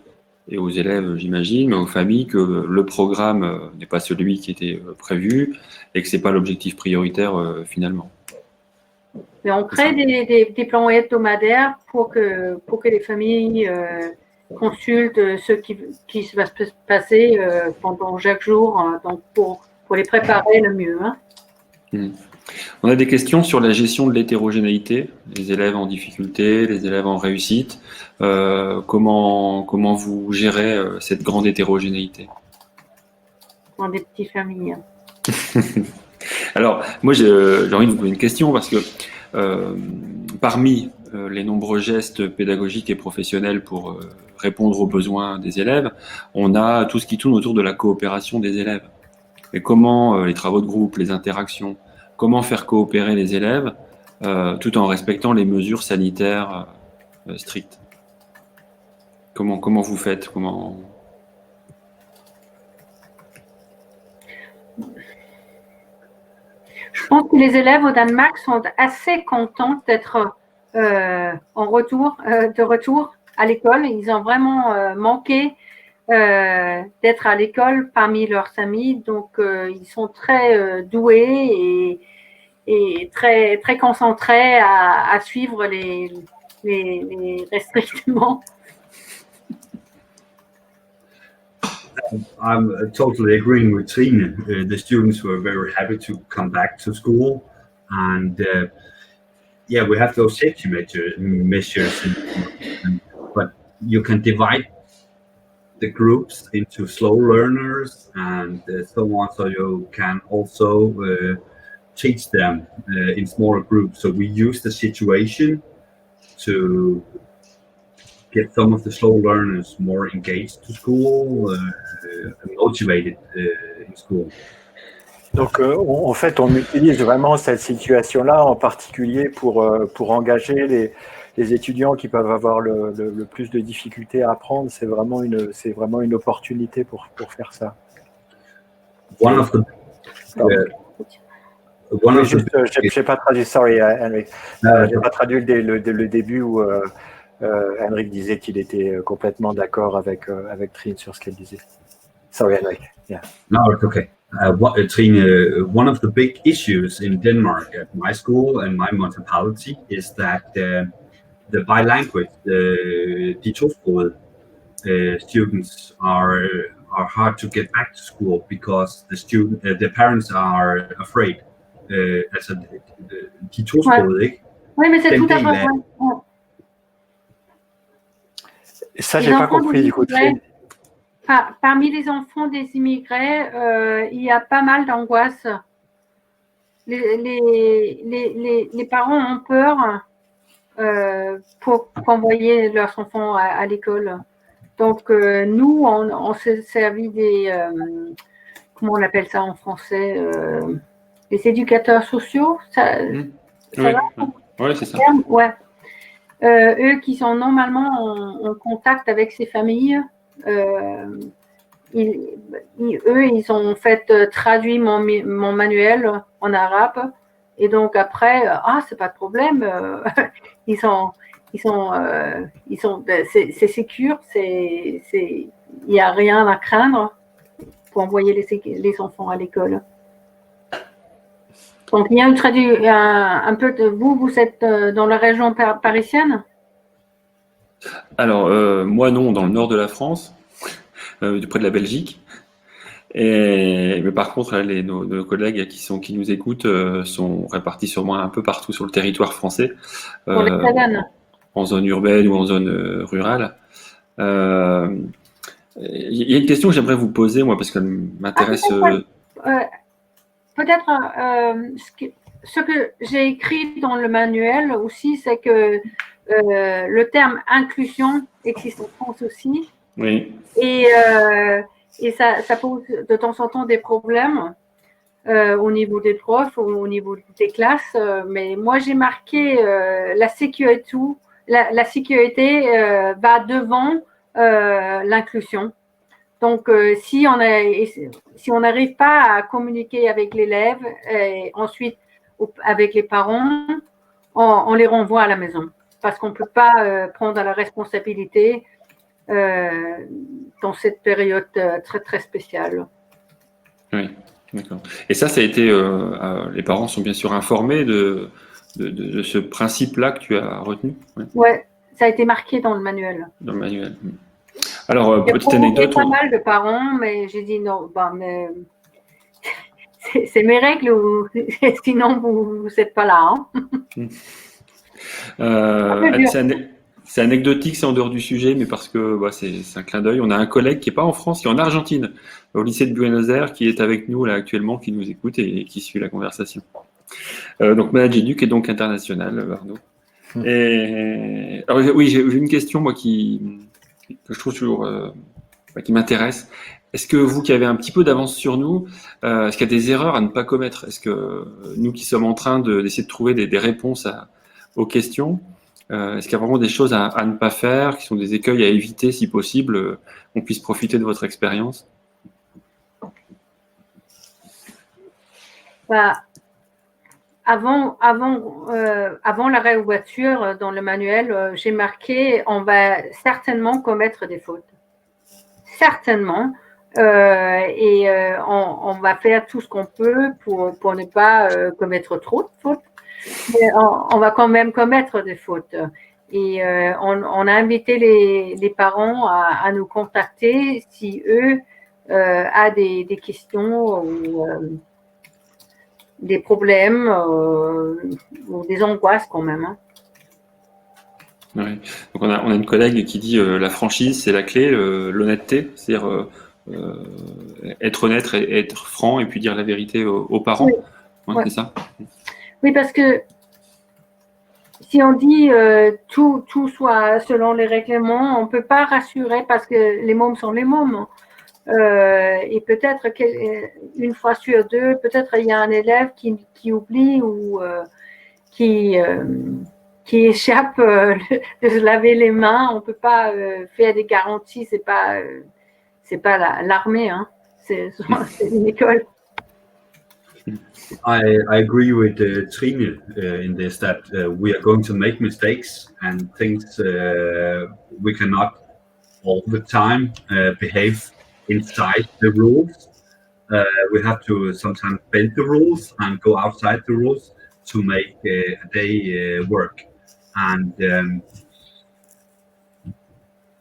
et aux élèves, j'imagine, mais aux familles que le programme n'est pas celui qui était prévu et que c'est pas l'objectif prioritaire finalement. Et on crée des plans hebdomadaires pour que les familles consultent ce qui va se passer pendant chaque jour, donc pour les préparer le mieux. Hein. On a des questions sur la gestion de l'hétérogénéité, les élèves en difficulté, les élèves en réussite. Comment vous gérez cette grande hétérogénéité? Dans des petites familles. Alors, moi, j'ai envie de vous poser une question parce que parmi les nombreux gestes pédagogiques et professionnels pour répondre aux besoins des élèves, on a tout ce qui tourne autour de la coopération des élèves. Et comment les travaux de groupe, les interactions, comment faire coopérer les élèves tout en respectant les mesures sanitaires strictes. Comment vous faites? Je pense que les élèves au Danemark sont assez contents d'être de retour à l'école. Ils ont vraiment manqué d'être à l'école parmi leurs amis. Donc, ils sont très doués et très, très concentrés à suivre les restrictions. I'm totally agreeing with Trine. The students were very happy to come back to school, and yeah, we have those safety measures, but you can divide the groups into slow learners and so on, so you can also teach them in smaller groups. So we use the situation to get some of the slow learners more engaged to school, motivated in school. Donc, en fait, on utilise vraiment cette situation-là en particulier pour engager les étudiants qui peuvent avoir le plus de difficultés à apprendre. C'est vraiment une opportunité pour faire ça. J'ai pas traduit, sorry, Henrik. J'ai pas traduit le début où Henrik disait qu'il était complètement d'accord avec Trine sur ce qu'elle disait. Sorry, Henrik. Yeah. No, it's okay. Trine, one of the big issues in Denmark at my school and my municipality is that the bilanguage, the tosprogede students are hard to get back to school because the parents are afraid. Altså, de tosprogede, ikke? Oui, mais c'est tout à fait vrai. Ça, j'ai pas compris du coup. Parmi les enfants des immigrés, il y a pas mal d'angoisse. Les parents ont peur pour envoyer leurs enfants à l'école. Donc, nous, on s'est servi des... comment on appelle ça en français les éducateurs sociaux. Ça oui, va ouais, c'est ça. Ouais. Eux qui sont normalement en contact avec ces familles, ils ont fait traduit mon manuel en arabe et donc après c'est pas de problème, ils c'est sécure, il n'y a rien à craindre pour envoyer les enfants à l'école. Donc, il y a un peu de vous êtes dans la région parisienne? Alors, moi non, dans le nord de la France, près de la Belgique. Mais par contre, là, nos collègues qui nous écoutent sont répartis sûrement un peu partout sur le territoire français, Pour les Catalans. en zone urbaine ou en zone rurale. Il y a une question que j'aimerais vous poser, moi, parce qu'elle m'intéresse. Peut-être ce que j'ai écrit dans le manuel aussi, c'est que le terme inclusion existe en France aussi. Oui. Et ça pose de temps en temps des problèmes au niveau des profs ou au niveau des classes. Mais moi, j'ai marqué la sécurité va devant l'inclusion. Donc, si on n'arrive pas à communiquer avec l'élève et ensuite avec les parents, on les renvoie à la maison parce qu'on ne peut pas prendre la responsabilité dans cette période très, très spéciale. Oui, d'accord. Et ça a été, les parents sont bien sûr informés de ce principe-là que tu as retenu? Oui, ça a été marqué dans le manuel. Dans le manuel. Alors, petite anecdote. Il y a pas mal de parents, mais j'ai dit non, mais c'est mes règles, sinon vous n'êtes pas là. C'est anecdotique, c'est en dehors du sujet, mais parce que c'est un clin d'œil. On a un collègue qui n'est pas en France, qui est en Argentine, au lycée de Buenos Aires, qui est avec nous là actuellement, qui nous écoute et qui suit la conversation. Donc, Manager Éduc est donc international, Arnaud. Et alors, oui, j'ai une question moi que je trouve toujours qui m'intéresse. Est-ce que vous qui avez un petit peu d'avance sur nous, est-ce qu'il y a des erreurs à ne pas commettre? Est-ce que nous qui sommes en train d'essayer de trouver des réponses aux questions, est-ce qu'il y a vraiment des choses à ne pas faire, qui sont des écueils à éviter si possible, qu'on puisse profiter de votre expérience? Avant la réouverture, dans le manuel, j'ai marqué on va certainement commettre des fautes. Certainement. On va faire tout ce qu'on peut pour ne pas commettre trop de fautes. Mais on va quand même commettre des fautes. Et on a invité les parents à nous contacter si eux ont des questions ou des problèmes ou des angoisses quand même. Hein. Ouais. Donc on a une collègue qui dit la franchise c'est la clé, l'honnêteté, c'est-à-dire être honnête, être franc et puis dire la vérité aux parents. Oui. Ouais. C'est ça. Oui, parce que si on dit tout soit selon les règlements, on ne peut pas rassurer parce que les mômes sont les mômes. Et peut-être qu'une fois sur deux, peut-être il y a un élève qui oublie ou qui échappe de se laver les mains. On ne peut pas faire des garanties. C'est pas l'armée, hein. C'est une école. I agree with Trine in this that we are going to make mistakes and things we cannot all the time behave inside the rules. We have to sometimes bend the rules and go outside the rules to make a day work. And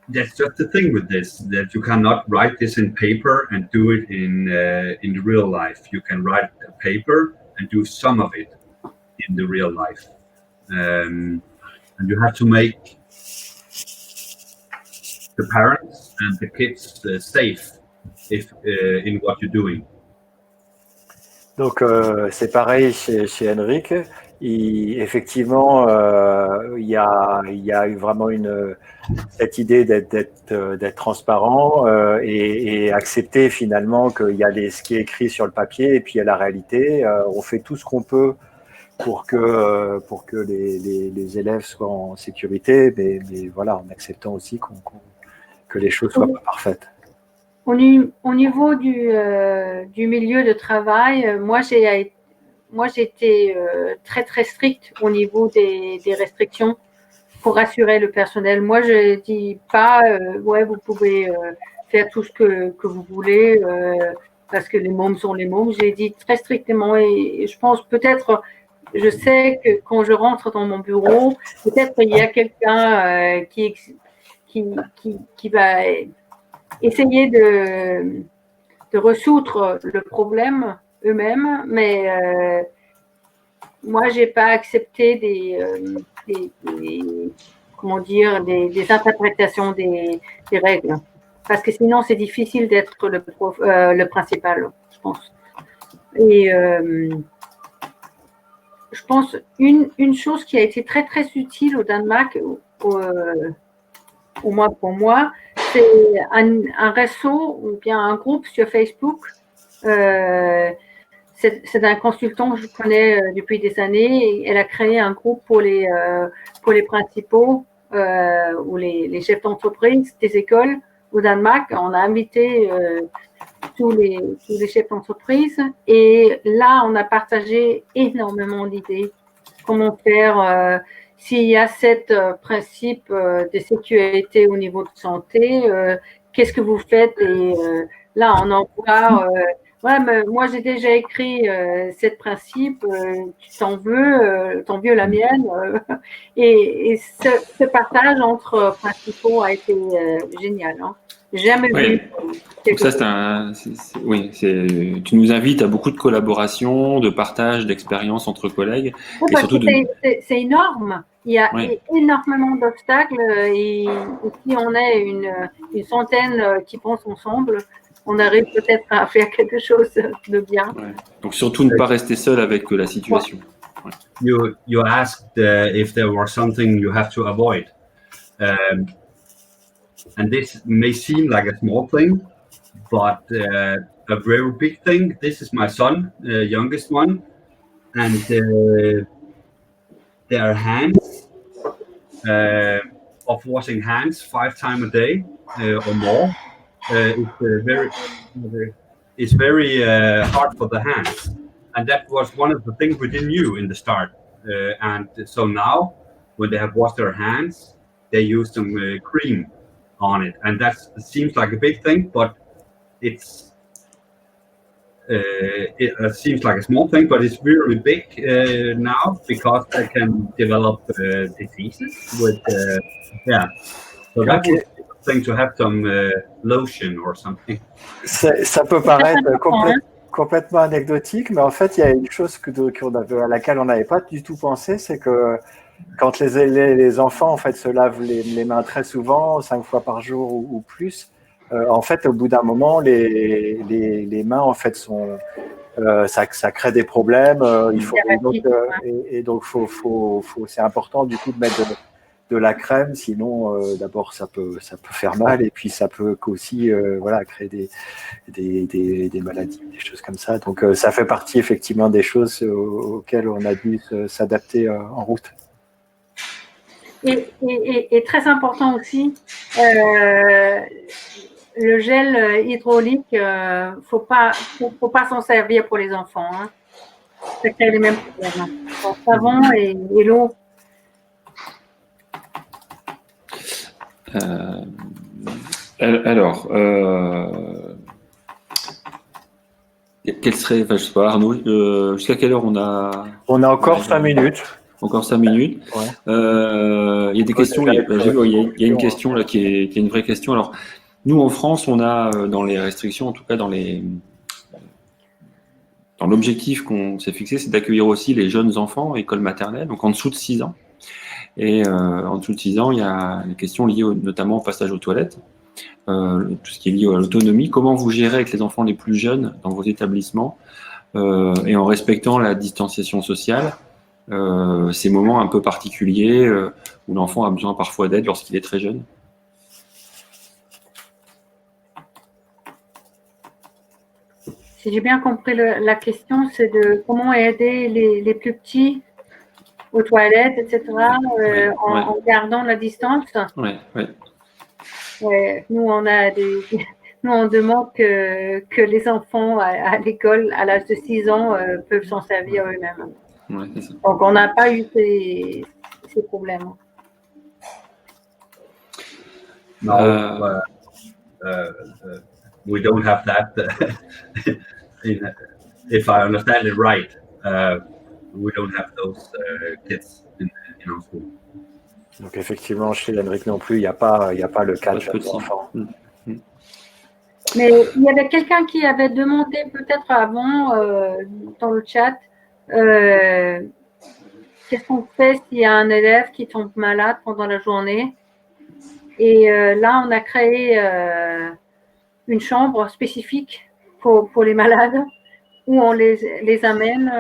that's just the thing with this, that you cannot write this in paper and do it in real life. You can write a paper and do some of it in the real life. And you have to make the parents and the kids safe in what you're doing. Donc c'est pareil chez Henrik. Effectivement, il y a eu vraiment cette idée d'être transparent et accepter finalement qu'il y a ce qui est écrit sur le papier et puis il y a la réalité. On fait tout ce qu'on peut pour que les élèves soient en sécurité, mais voilà, en acceptant aussi que les choses soient pas parfaites. Au niveau du milieu de travail, moi j'étais très très stricte au niveau des restrictions pour rassurer le personnel. Moi, je dis pas, ouais, vous pouvez faire tout ce que vous voulez parce que les mômes sont les mômes. J'ai dit très strictement et je pense peut-être, je sais que quand je rentre dans mon bureau, peut-être il y a quelqu'un qui va essayer de résoudre le problème eux-mêmes, mais moi, j'ai pas accepté comment dire, des interprétations des règles. Parce que sinon, c'est difficile d'être le principal, je pense. Et je pense une chose qui a été très, très utile au Danemark, au moins pour moi, c'est un réseau ou bien un groupe sur Facebook. C'est un consultant que je connais depuis des années. Et elle a créé un groupe pour les principaux ou les chefs d'entreprise des écoles au Danemark. On a invité tous les chefs d'entreprise et là, on a partagé énormément d'idées. Comment faire s'il y a cet principe de sécurité au niveau de santé, qu'est-ce que vous faites? Et là, on en voit... ouais, mais moi j'ai déjà écrit ce principe, tu t'en veux la mienne. Et ce partage entre principaux a été génial. Hein. Jamais vu. Donc ça, tu nous invites à beaucoup de collaboration, de partage d'expériences entre collègues. Oui, parce que c'est énorme. Il y a énormément d'obstacles et si on est une centaine qui pensent ensemble, on arrive peut-être à faire quelque chose de bien. Ouais. Donc surtout ne pas rester seul avec la situation. Ouais. You asked if there was something you have to avoid. And this may seem like a small thing, but a very big thing. This is my son, the youngest one, and their hands of washing hands 5 times a day or more. It's very hard for the hands, and that was one of the things we didn't knew in the start. And so now, when they have washed their hands, they use some cream on it, and that seems like a big thing, but it seems like a small thing, but it's really big now because they can develop diseases with So that would be a thing to have some lotion or something. Ça peut paraître complètement anecdotique, mais en fait, il y a une chose à laquelle on n'avait pas du tout pensé, c'est que quand les enfants en fait se lavent les mains très souvent, 5 fois par jour ou plus, en fait, au bout d'un moment, les mains en fait sont ça crée des problèmes. C'est important du coup de mettre de la crème, sinon d'abord ça peut faire mal et puis ça peut aussi créer des maladies, des choses comme ça. Donc ça fait partie effectivement des choses auxquelles on a dû s'adapter en route. Et très important aussi, le gel hydraulique, faut pas s'en servir pour les enfants. Hein. Ça crée les mêmes problèmes. Le savon et l'eau. Alors, quel serait, je sais pas, Arnaud, jusqu'à quelle heure on a? On a encore 5 minutes. Encore 5 minutes. Ouais. Il y a des questions. Il y a une question là qui est une vraie question. Alors, nous en France, on a dans les restrictions, en tout cas dans l'objectif qu'on s'est fixé, c'est d'accueillir aussi les jeunes enfants à école maternelle, donc en dessous de 6 ans. Et en dessous de 6 ans, il y a des questions liées notamment au passage aux toilettes, tout ce qui est lié à l'autonomie. Comment vous gérez avec les enfants les plus jeunes dans vos établissements et en respectant la distanciation sociale, ces moments un peu particuliers où l'enfant a besoin parfois d'aide lorsqu'il est très jeune? Si j'ai bien compris la question, c'est de comment aider les plus petits aux toilettes, etc., en gardant la distance. Oui. Ouais, nous, on demande que les enfants à l'école, à l'âge de 6 ans, peuvent s'en servir eux-mêmes. Ouais, c'est ça. Donc, on n'a pas eu ces problèmes. No, we don't have that. If I understand it right, we don't have those kids in our school. Donc effectivement, chez Henrik non plus, il n'y a pas le cas de jeunes enfants. Mais il y avait quelqu'un qui avait demandé peut-être avant dans le chat qu'est-ce qu'on fait s'il y a un élève qui tombe malade pendant la journée. Et là, on a créé une chambre spécifique pour les malades où on les amène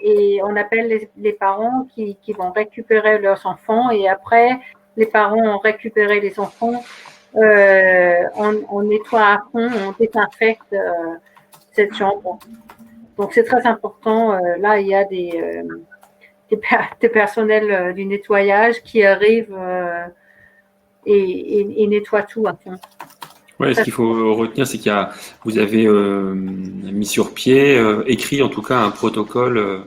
et on appelle les parents qui vont récupérer leurs enfants. Et après, les parents ont récupéré les enfants. On nettoie à fond, on désinfecte cette chambre. Donc, c'est très important. Là, il y a des personnels du nettoyage qui arrivent et nettoient tout à fond. Ouais, ce qu'il faut retenir, c'est vous avez mis sur pied, écrit en tout cas un protocole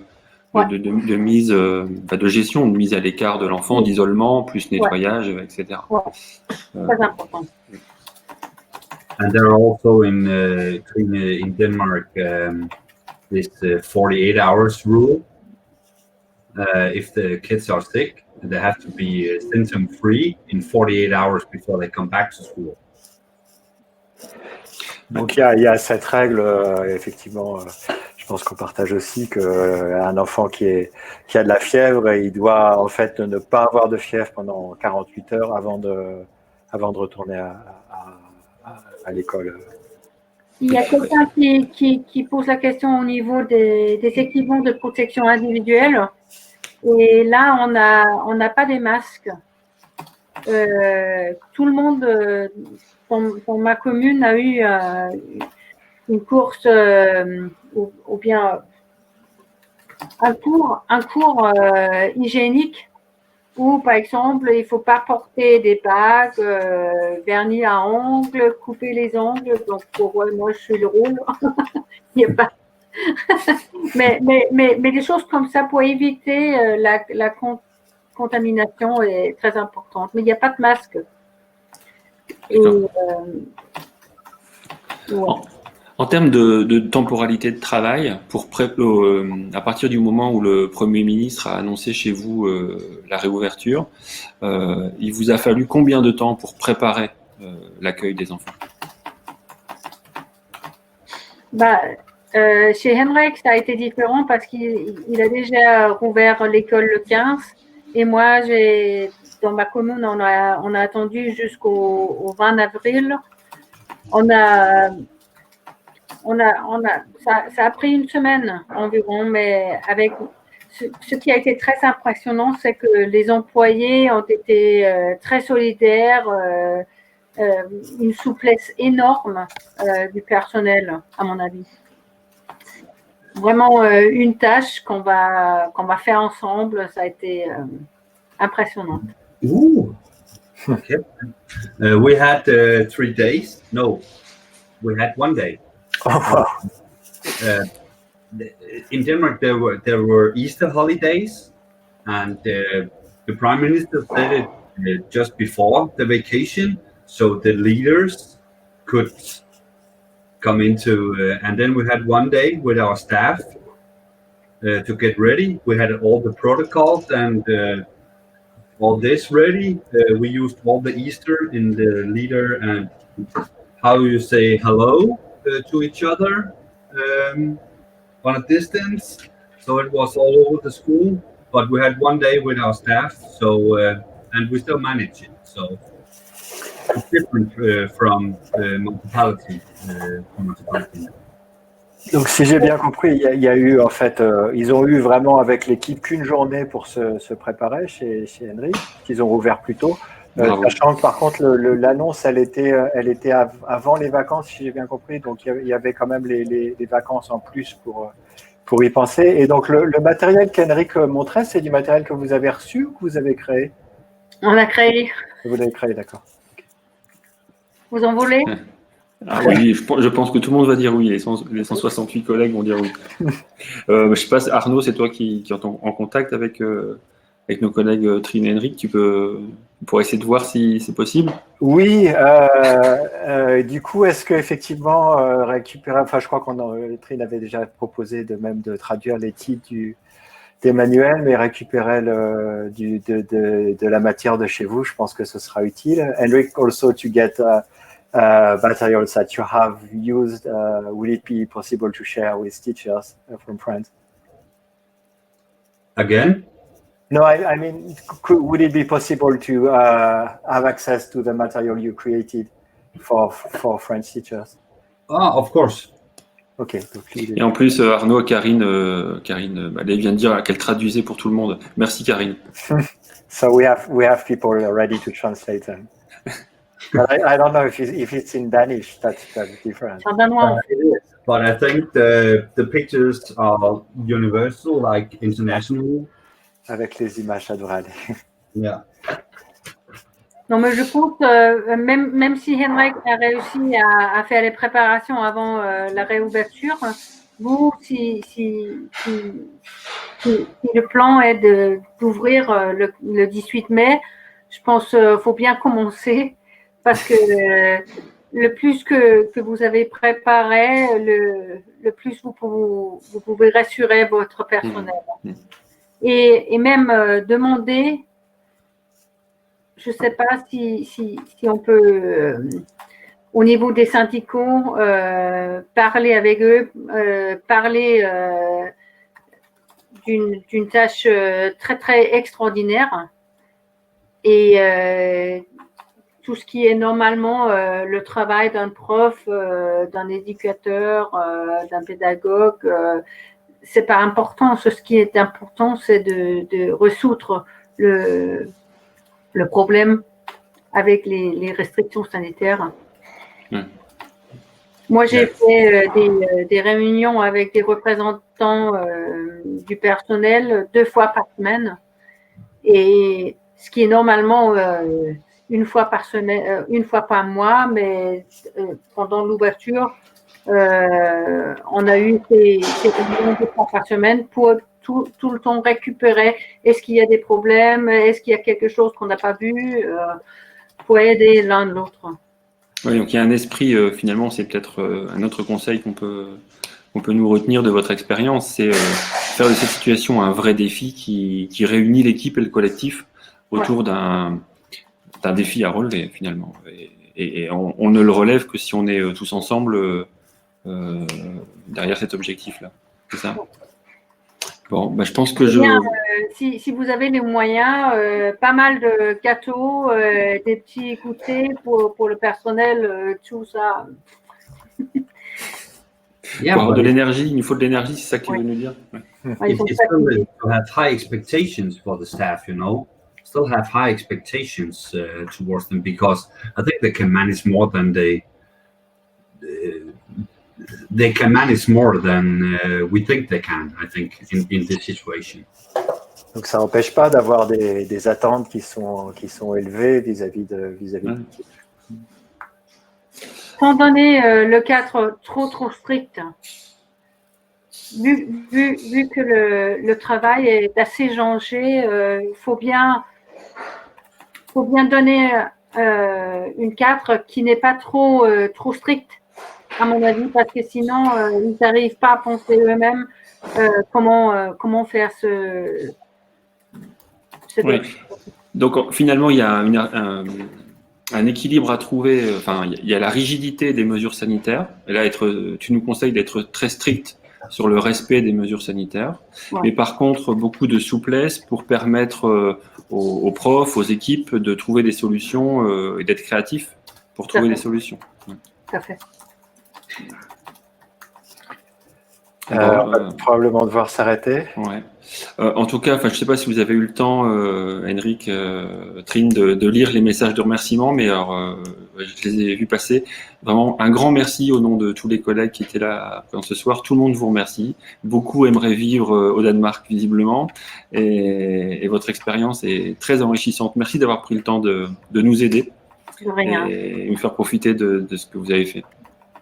de mise, de gestion, de mise à l'écart de l'enfant, d'isolement, plus nettoyage, etc. Ouais. Très important. And there are also in Denmark this 48 hours rule. If the kids are sick, they have to be symptom-free in 48 hours before they come back to school. Donc il y a cette règle, effectivement, je pense qu'on partage aussi qu'un enfant qui a de la fièvre, il doit en fait ne pas avoir de fièvre pendant 48 heures avant de retourner à l'école. Il y a quelqu'un qui pose la question au niveau des équipements de protection individuelle. Et là, on n'a pas des masques. Tout le monde dans ma commune a eu une course ou bien un cours hygiénique où, par exemple, il ne faut pas porter des bagues, vernis à ongles, couper les ongles. Donc, moi, je suis le rôle. Il n'y a pas. mais des choses comme ça pour éviter la contamination est très importante. Mais il n'y a pas de masque. Et, En termes de temporalité de travail, à partir du moment où le Premier ministre a annoncé chez vous la réouverture, il vous a fallu combien de temps pour préparer l'accueil des enfants? Chez Henrik, ça a été différent parce qu'il a déjà rouvert l'école le 15 et moi, dans ma commune, on a attendu jusqu'au 20 avril. Ça a pris une semaine environ, mais avec ce qui a été très impressionnant, c'est que les employés ont été très solidaires, une souplesse énorme du personnel, à mon avis. Vraiment une tâche qu'on va faire ensemble, ça a été impressionnant. Ooh. Okay. We had 3 days. No, we had 1 day. In Denmark, there were Easter holidays, and the Prime Minister said it just before the vacation, so the leaders could come into, and then we had 1 day with our staff to get ready. We had all the protocols and all this ready. We used all the Easter in the leader and how you say hello to each other on a distance. So it was all over the school, but we had 1 day with our staff. So and we still managed it. So it's different from municipality. Donc, si j'ai bien compris, il y a eu, en fait, ils ont eu vraiment avec l'équipe qu'une journée pour se préparer chez Henrik, qu'ils ont rouvert plus tôt. Sachant que, par contre, l'annonce, elle était avant les vacances, si j'ai bien compris. Donc, il y avait quand même les vacances en plus pour y penser. Et donc, le matériel qu'Henrik montrait, c'est du matériel que vous avez reçu ou que vous avez créé? On a créé. Vous l'avez créé, d'accord. Vous en voulez? Ah oui, je pense que tout le monde va dire oui. Les 168 collègues vont dire oui. Je sais pas, Arnaud, c'est toi qui est en contact avec avec nos collègues Trine et Henrik, on pourrait essayer de voir si c'est possible. Oui, du coup, est-ce qu'effectivement, récupérer, enfin, je crois Trine avait déjà proposé de traduire les titres des manuels, mais récupérer de la matière de chez vous, je pense que ce sera utile. Henrik, also to get materials that you have used, will it be possible to share with teachers from France? Again? No, I mean, would it be possible to have access to the material you created for French teachers? Ah, of course. Ok. Et en plus, Arnaud, Karine, elle vient de dire qu'elle traduisait pour tout le monde. Merci, Karine. So we have people ready to translate them. But I don't know if it's in Danish. That's different. En danois. It is. But I think the pictures are universal, like international. Avec les images, ça devrait aller. Yeah. Non, mais je pense, même si Henrik a réussi à faire les préparations avant la réouverture, vous, si le plan est d'ouvrir le 18 mai, je pense qu'il faut bien commencer parce que le plus que vous avez préparé, le plus vous pouvez rassurer votre personnel. Et même demander, je ne sais pas si on peut, au niveau des syndicats, parler avec eux, parler d'une tâche très, très extraordinaire. Et tout ce qui est normalement le travail d'un prof, d'un éducateur, d'un pédagogue, c'est pas important. Ce qui est important, c'est de résoudre le problème avec les restrictions sanitaires. Moi, j'ai fait des réunions avec des représentants du personnel 2 fois par semaine. Et ce qui est normalement une fois par mois, mais pendant l'ouverture, on a eu ces réunions 2 fois par semaine pour tout le temps récupérer. Est-ce qu'il y a des problèmes? Est-ce qu'il y a quelque chose qu'on n'a pas vu? Pour aider l'un l'autre. Oui, donc il y a un esprit, finalement, c'est peut-être un autre conseil qu'on peut nous retenir de votre expérience, c'est faire de cette situation un vrai défi qui réunit l'équipe et le collectif autour d'un défi à relever, finalement. Et on ne le relève que si on est tous ensemble derrière cet objectif-là. C'est ça? Bon, bah, je pense que si vous avez les moyens, pas mal de gâteaux, des petits goûters pour le personnel, tout ça. Pour avoir de l'énergie, il nous faut de l'énergie, c'est ça que tu veux nous dire? It's still to have high expectations for the staff, you know. Still have high expectations towards them because I think they can manage more than they can manage more than we think they can, I think, in this situation. Donc ça n'empêche pas d'avoir des attentes qui sont élevées vis-à-vis de l'équipe. Sans donner le cadre trop strict, vu que le travail est assez changé, il faut bien donner une cadre qui n'est pas trop strict, à mon avis, parce que sinon, ils n'arrivent pas à penser eux-mêmes comment faire ce oui. Donc, finalement, il y a un équilibre à trouver. Enfin, il y a la rigidité des mesures sanitaires. Et là, tu nous conseilles d'être très strict sur le respect des mesures sanitaires. Ouais. Mais par contre, beaucoup de souplesse pour permettre aux profs, aux équipes de trouver des solutions et d'être créatifs pour trouver des solutions. Tout à fait. On va probablement devoir s'arrêter. Ouais. En tout cas, je ne sais pas si vous avez eu le temps, Henrik, Trine, de lire les messages de remerciement, mais je les ai vus passer. Vraiment, un grand merci au nom de tous les collègues qui étaient là ce soir. Tout le monde vous remercie. Beaucoup aimeraient vivre au Danemark, visiblement, et votre expérience est très enrichissante. Merci d'avoir pris le temps de nous aider et nous faire profiter de ce que vous avez fait.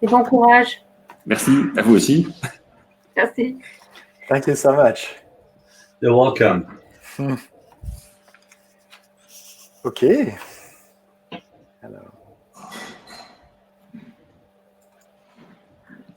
Et bon courage. Merci, à vous aussi. Merci. Thank you so much. You're welcome. Ok. Alors.